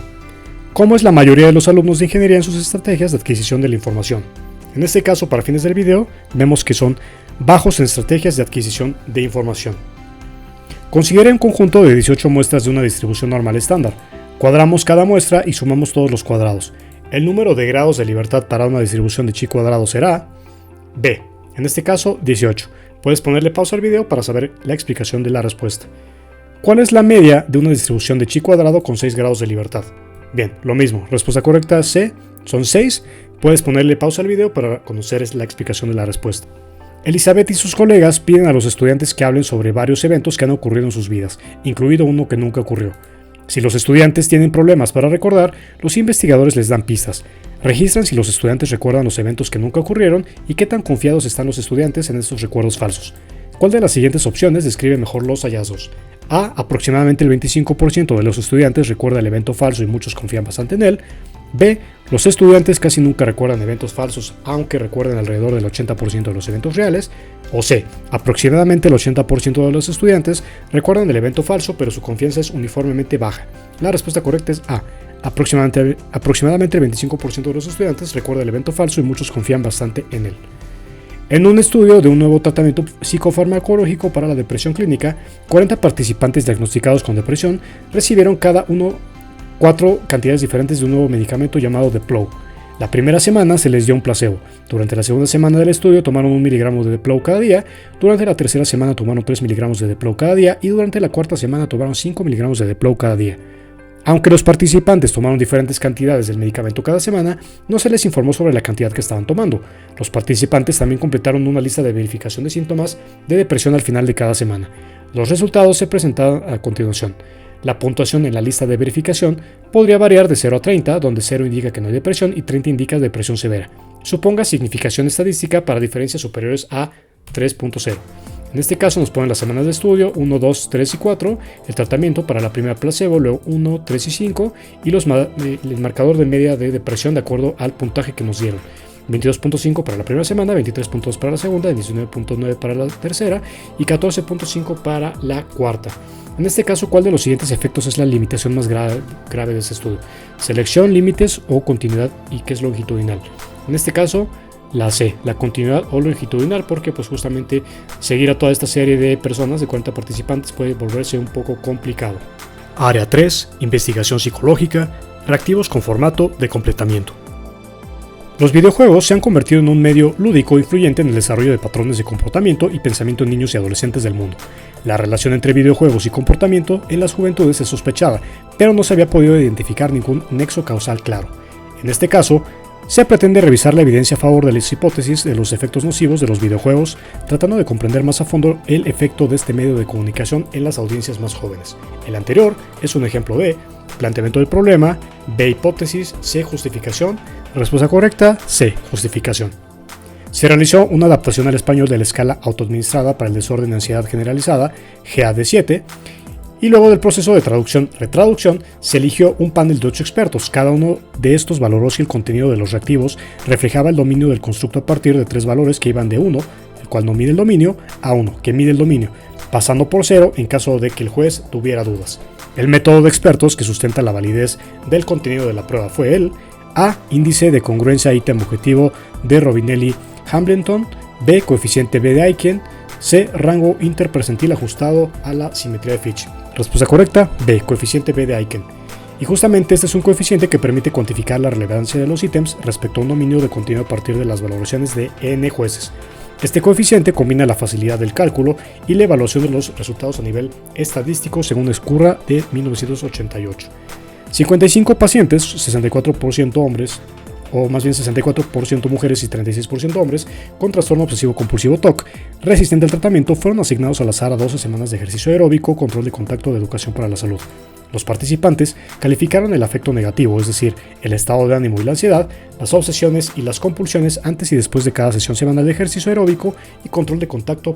¿Cómo es la mayoría de los alumnos de ingeniería en sus estrategias de adquisición de la información? En este caso, para fines del video, vemos que son bajos en estrategias de adquisición de información. Considere un conjunto de 18 muestras de una distribución normal estándar. Cuadramos cada muestra y sumamos todos los cuadrados. El número de grados de libertad para una distribución de chi cuadrado será B. En este caso, 18. Puedes ponerle pausa al video para saber la explicación de la respuesta. ¿Cuál es la media de una distribución de chi cuadrado con 6 grados de libertad? Bien, lo mismo. Respuesta correcta C. Son 6. Puedes ponerle pausa al video para conocer la explicación de la respuesta. Elizabeth y sus colegas piden a los estudiantes que hablen sobre varios eventos que han ocurrido en sus vidas, incluido uno que nunca ocurrió. Si los estudiantes tienen problemas para recordar, los investigadores les dan pistas. Registran si los estudiantes recuerdan los eventos que nunca ocurrieron y qué tan confiados están los estudiantes en estos recuerdos falsos. ¿Cuál de las siguientes opciones describe mejor los hallazgos? A. Aproximadamente el 25% de los estudiantes recuerda el evento falso y muchos confían bastante en él. B. Los estudiantes casi nunca recuerdan eventos falsos, aunque recuerden alrededor del 80% de los eventos reales. O C. Aproximadamente el 80% de los estudiantes recuerdan el evento falso, pero su confianza es uniformemente baja. La respuesta correcta es A. Aproximadamente el 25% de los estudiantes recuerda el evento falso y muchos confían bastante en él. En un estudio de un nuevo tratamiento psicofarmacológico para la depresión clínica, 40 participantes diagnosticados con depresión recibieron cada uno 4 cantidades diferentes de un nuevo medicamento llamado Deplou. La primera semana se les dio un placebo. Durante la segunda semana del estudio tomaron 1 miligramo de Deplou cada día. Durante la tercera semana tomaron 3 miligramos de Deplou cada día. Y durante la cuarta semana tomaron 5 miligramos de Deplou cada día. Aunque los participantes tomaron diferentes cantidades del medicamento cada semana, no se les informó sobre la cantidad que estaban tomando. Los participantes también completaron una lista de verificación de síntomas de depresión al final de cada semana. Los resultados se presentaron a continuación. La puntuación en la lista de verificación podría variar de 0 a 30, donde 0 indica que no hay depresión y 30 indica depresión severa. Suponga significación estadística para diferencias superiores a 3.0. En este caso nos ponen las semanas de estudio 1, 2, 3 y 4, el tratamiento para la primera placebo, luego 1, 3 y 5 y el marcador de media de depresión de acuerdo al puntaje que nos dieron. 22.5 para la primera semana, 23.2 para la segunda, 19.9 para la tercera y 14.5 para la cuarta. En este caso, ¿cuál de los siguientes efectos es la limitación más grave de este estudio? Selección, límites o continuidad, y qué es longitudinal. En este caso, la C, la continuidad o longitudinal, porque pues justamente seguir a toda esta serie de personas, de 40 participantes, puede volverse un poco complicado. Área 3, investigación psicológica, reactivos con formato de completamiento. Los videojuegos se han convertido en un medio lúdico influyente en el desarrollo de patrones de comportamiento y pensamiento en niños y adolescentes del mundo. La relación entre videojuegos y comportamiento en las juventudes es sospechada, pero no se había podido identificar ningún nexo causal claro. En este caso, se pretende revisar la evidencia a favor de las hipótesis de los efectos nocivos de los videojuegos, tratando de comprender más a fondo el efecto de este medio de comunicación en las audiencias más jóvenes. El anterior es un ejemplo de planteamiento del problema, B, hipótesis, C, justificación. Respuesta correcta, C, justificación. Se realizó una adaptación al español de la escala autoadministrada para el desorden de ansiedad generalizada, GAD-7, y luego del proceso de traducción-retraducción se eligió un panel de 8 expertos. Cada uno de estos valoró si el contenido de los reactivos reflejaba el dominio del constructo a partir de 3 valores que iban de 1, el cual no mide el dominio, a 1, que mide el dominio, pasando por 0 en caso de que el juez tuviera dudas. El método de expertos que sustenta la validez del contenido de la prueba fue el A. Índice de congruencia ítem objetivo de Robinelli-Hambleton, B. Coeficiente B de Aiken, C. Rango interpercentil ajustado a la simetría de Fitch. Respuesta correcta, B. Coeficiente B de Aiken. Y justamente este es un coeficiente que permite cuantificar la relevancia de los ítems respecto a un dominio de continuo a partir de las valoraciones de n jueces. Este coeficiente combina la facilidad del cálculo y la evaluación de los resultados a nivel estadístico según Escurra de 1988. 55 pacientes, 64% hombres, o más bien 64% mujeres y 36% hombres, con trastorno obsesivo compulsivo TOC, resistente al tratamiento, fueron asignados al azar a 12 semanas de ejercicio aeróbico, control de contacto de educación para la salud. Los participantes calificaron el afecto negativo, es decir, el estado de ánimo y la ansiedad, las obsesiones y las compulsiones antes y después de cada sesión semanal de ejercicio aeróbico y control de contacto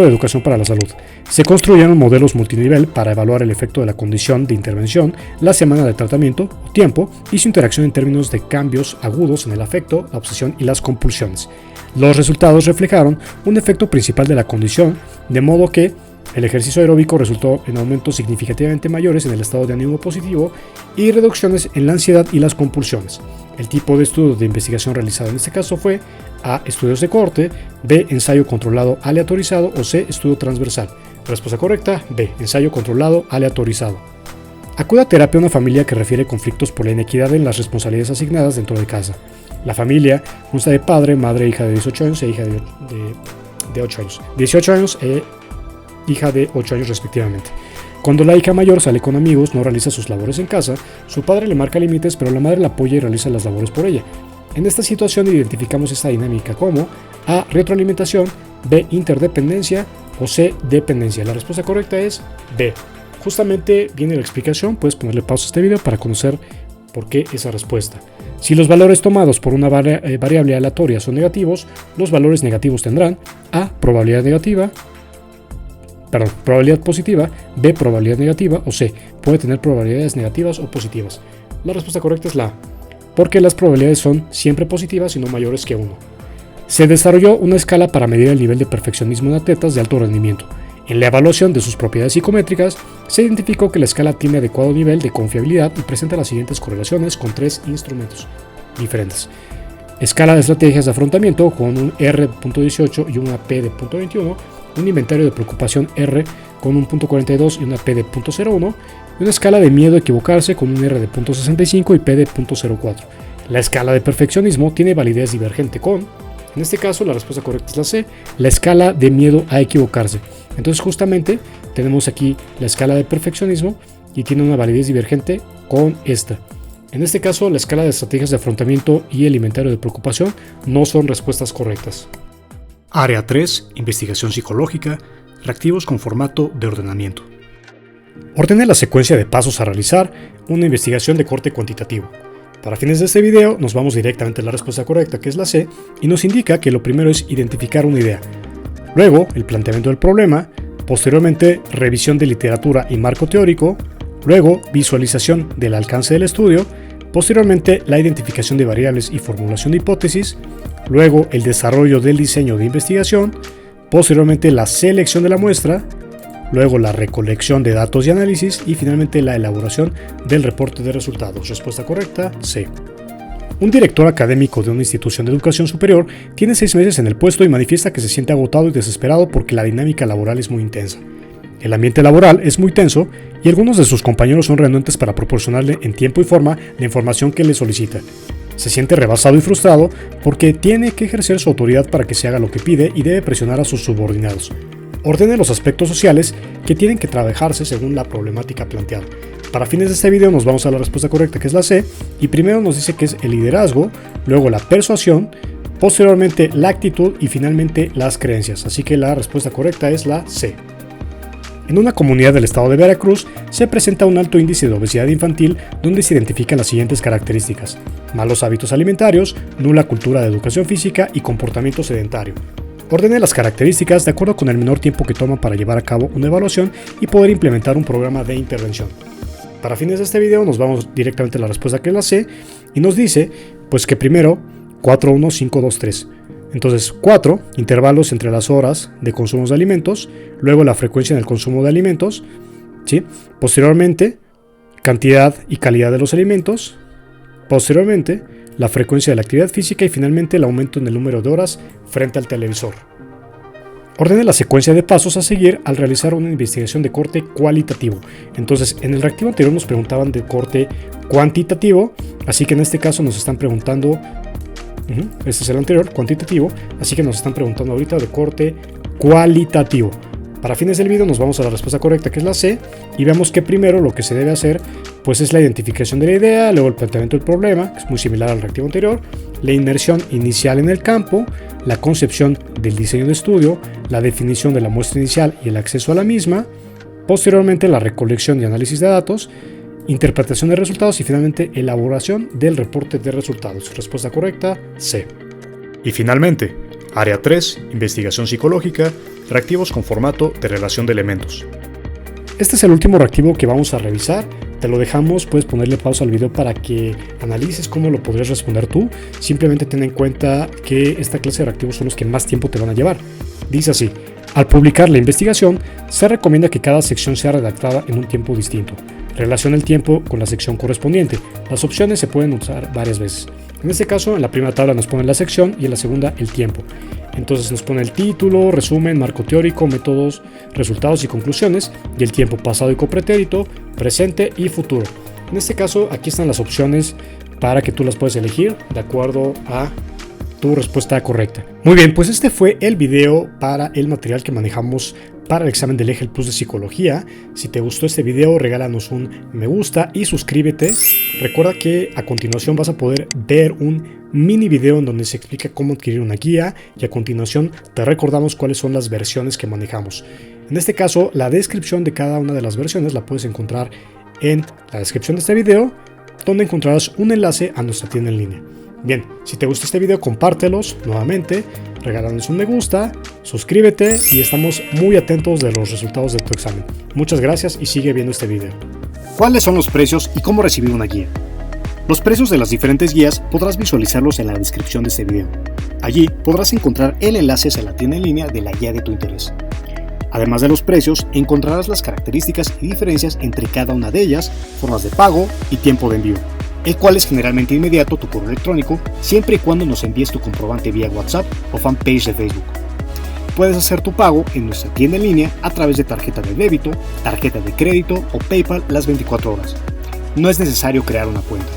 de educación para la salud. Se construyeron modelos multinivel para evaluar el efecto de la condición de intervención, la semana de tratamiento o tiempo y su interacción en términos de cambios agudos en el afecto, la obsesión y las compulsiones. Los resultados reflejaron un efecto principal de la condición, de modo que el ejercicio aeróbico resultó en aumentos significativamente mayores en el estado de ánimo positivo y reducciones en la ansiedad y las compulsiones. El tipo de estudio de investigación realizado en este caso fue A. Estudios de cohorte, B. Ensayo controlado aleatorizado o C. Estudio transversal. Respuesta correcta, B. Ensayo controlado aleatorizado. Acude a terapia una familia que refiere conflictos por la inequidad en las responsabilidades asignadas dentro de casa. La familia consta de padre, madre, hija de 18 años e hija de 8 años. 18 años e hija de 8 años respectivamente. Cuando la hija mayor sale con amigos, no realiza sus labores en casa, su padre le marca límites, pero la madre la apoya y realiza las labores por ella. En esta situación identificamos esta dinámica como A. Retroalimentación, B. Interdependencia o C. Dependencia. La respuesta correcta es B. Justamente viene la explicación, puedes ponerle pausa a este video para conocer por qué esa respuesta. Si los valores tomados por una variable aleatoria son negativos, los valores negativos tendrán A. Probabilidad positiva, B. Probabilidad negativa o C. Puede tener probabilidades negativas o positivas. La respuesta correcta es la A, porque las probabilidades son siempre positivas y no mayores que 1. Se desarrolló una escala para medir el nivel de perfeccionismo en atletas de alto rendimiento. En la evaluación de sus propiedades psicométricas, se identificó que la escala tiene adecuado nivel de confiabilidad y presenta las siguientes correlaciones con 3 instrumentos diferentes. Escala de estrategias de afrontamiento con un R.18 y una P de .21, un inventario de preocupación R con un .42 y una P de .01, y una escala de miedo a equivocarse con un R de .65 y P de .04. La escala de perfeccionismo tiene validez divergente con, en este caso la respuesta correcta es la C, la escala de miedo a equivocarse. Entonces justamente tenemos aquí la escala de perfeccionismo y tiene una validez divergente con esta. En este caso la escala de estrategias de afrontamiento y el inventario de preocupación no son respuestas correctas. Área 3. Investigación psicológica. Reactivos con formato de ordenamiento. Ordene la secuencia de pasos a realizar una investigación de corte cuantitativo. Para fines de este video nos vamos directamente a la respuesta correcta, que es la C, y nos indica que lo primero es identificar una idea. Luego, el planteamiento del problema, posteriormente revisión de literatura y marco teórico, luego visualización del alcance del estudio, posteriormente la identificación de variables y formulación de hipótesis, luego el desarrollo del diseño de investigación, posteriormente la selección de la muestra, luego la recolección de datos y análisis y finalmente la elaboración del reporte de resultados. Respuesta correcta, C. Un director académico de una institución de educación superior tiene 6 meses en el puesto y manifiesta que se siente agotado y desesperado porque la dinámica laboral es muy intensa. El ambiente laboral es muy tenso y algunos de sus compañeros son renuentes para proporcionarle en tiempo y forma la información que le solicita. Se siente rebasado y frustrado porque tiene que ejercer su autoridad para que se haga lo que pide y debe presionar a sus subordinados. Ordene los aspectos sociales que tienen que trabajarse según la problemática planteada. Para fines de este video nos vamos a la respuesta correcta, que es la C, y primero nos dice que es el liderazgo, luego la persuasión, posteriormente la actitud y finalmente las creencias. Así que la respuesta correcta es la C. En una comunidad del estado de Veracruz se presenta un alto índice de obesidad infantil donde se identifican las siguientes características: malos hábitos alimentarios, nula cultura de educación física y comportamiento sedentario. Ordene las características de acuerdo con el menor tiempo que toma para llevar a cabo una evaluación y poder implementar un programa de intervención. Para fines de este video nos vamos directamente a la respuesta, que es la C, y nos dice pues que primero 4, 1, 5, 2, 3. Entonces 4, intervalos entre las horas de consumo de alimentos, luego la frecuencia en el consumo de alimentos, ¿sí? Posteriormente cantidad y calidad de los alimentos, posteriormente la frecuencia de la actividad física y finalmente el aumento en el número de horas frente al televisor. Ordene la secuencia de pasos a seguir al realizar una investigación de corte cualitativo. Entonces, en el reactivo anterior nos preguntaban de corte cuantitativo, así que en este caso nos están preguntando, este es el anterior, cuantitativo, así que nos están preguntando ahorita de corte cualitativo. Para fines del video nos vamos a la respuesta correcta, que es la C, y vemos que primero lo que se debe hacer pues es la identificación de la idea, luego el planteamiento del problema, que es muy similar al reactivo anterior, la inmersión inicial en el campo, la concepción del diseño de estudio, la definición de la muestra inicial y el acceso a la misma, posteriormente la recolección y análisis de datos, interpretación de resultados y finalmente elaboración del reporte de resultados. Respuesta correcta, C. Y finalmente, área 3, investigación psicológica, reactivos con formato de relación de elementos. Este es el último reactivo que vamos a revisar. Te lo dejamos, puedes ponerle pausa al video para que analices cómo lo podrías responder tú. Simplemente ten en cuenta que esta clase de reactivos son los que más tiempo te van a llevar. Dice así: al publicar la investigación, se recomienda que cada sección sea redactada en un tiempo distinto. Relaciona el tiempo con la sección correspondiente. Las opciones se pueden usar varias veces. En este caso, en la primera tabla nos pone la sección y en la segunda el tiempo. Entonces nos pone el título, resumen, marco teórico, métodos, resultados y conclusiones, y el tiempo pasado y copretérito, presente y futuro. En este caso, aquí están las opciones para que tú las puedas elegir de acuerdo a tu respuesta correcta. Muy bien, pues este fue el video para el material que manejamos para el examen del EGEL Plus de Psicología. Si te gustó este video, regálanos un me gusta y suscríbete. Recuerda que a continuación vas a poder ver un mini video en donde se explica cómo adquirir una guía y a continuación te recordamos cuáles son las versiones que manejamos. En este caso, la descripción de cada una de las versiones la puedes encontrar en la descripción de este video, donde encontrarás un enlace a nuestra tienda en línea. Bien, si te gustó este video, compártelos nuevamente, regálanos un me gusta, suscríbete y estamos muy atentos de los resultados de tu examen. Muchas gracias y sigue viendo este video. ¿Cuáles son los precios y cómo recibir una guía? Los precios de las diferentes guías podrás visualizarlos en la descripción de este video. Allí podrás encontrar el enlace hacia la tienda en línea de la guía de tu interés. Además de los precios, encontrarás las características y diferencias entre cada una de ellas, formas de pago y tiempo de envío, el cual es generalmente inmediato tu correo electrónico siempre y cuando nos envíes tu comprobante vía WhatsApp o fanpage de Facebook. Puedes hacer tu pago en nuestra tienda en línea a través de tarjeta de débito, tarjeta de crédito o PayPal las 24 horas. No es necesario crear una cuenta.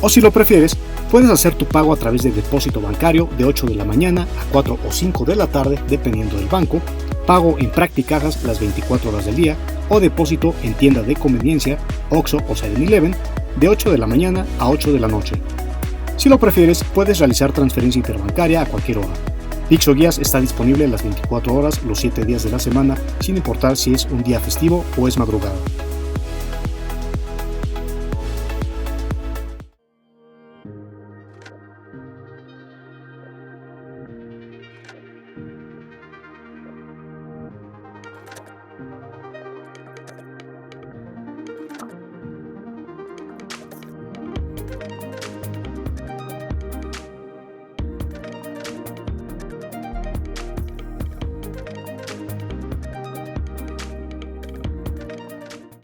O si lo prefieres, puedes hacer tu pago a través de depósito bancario de 8 de la mañana a 4 o 5 de la tarde dependiendo del banco, pago en Practicajas las 24 horas del día o depósito en tienda de conveniencia, Oxxo o 7-Eleven de 8 de la mañana a 8 de la noche. Si lo prefieres, puedes realizar transferencia interbancaria a cualquier hora. Pixo Guías está disponible las 24 horas, los 7 días de la semana, sin importar si es un día festivo o es madrugada.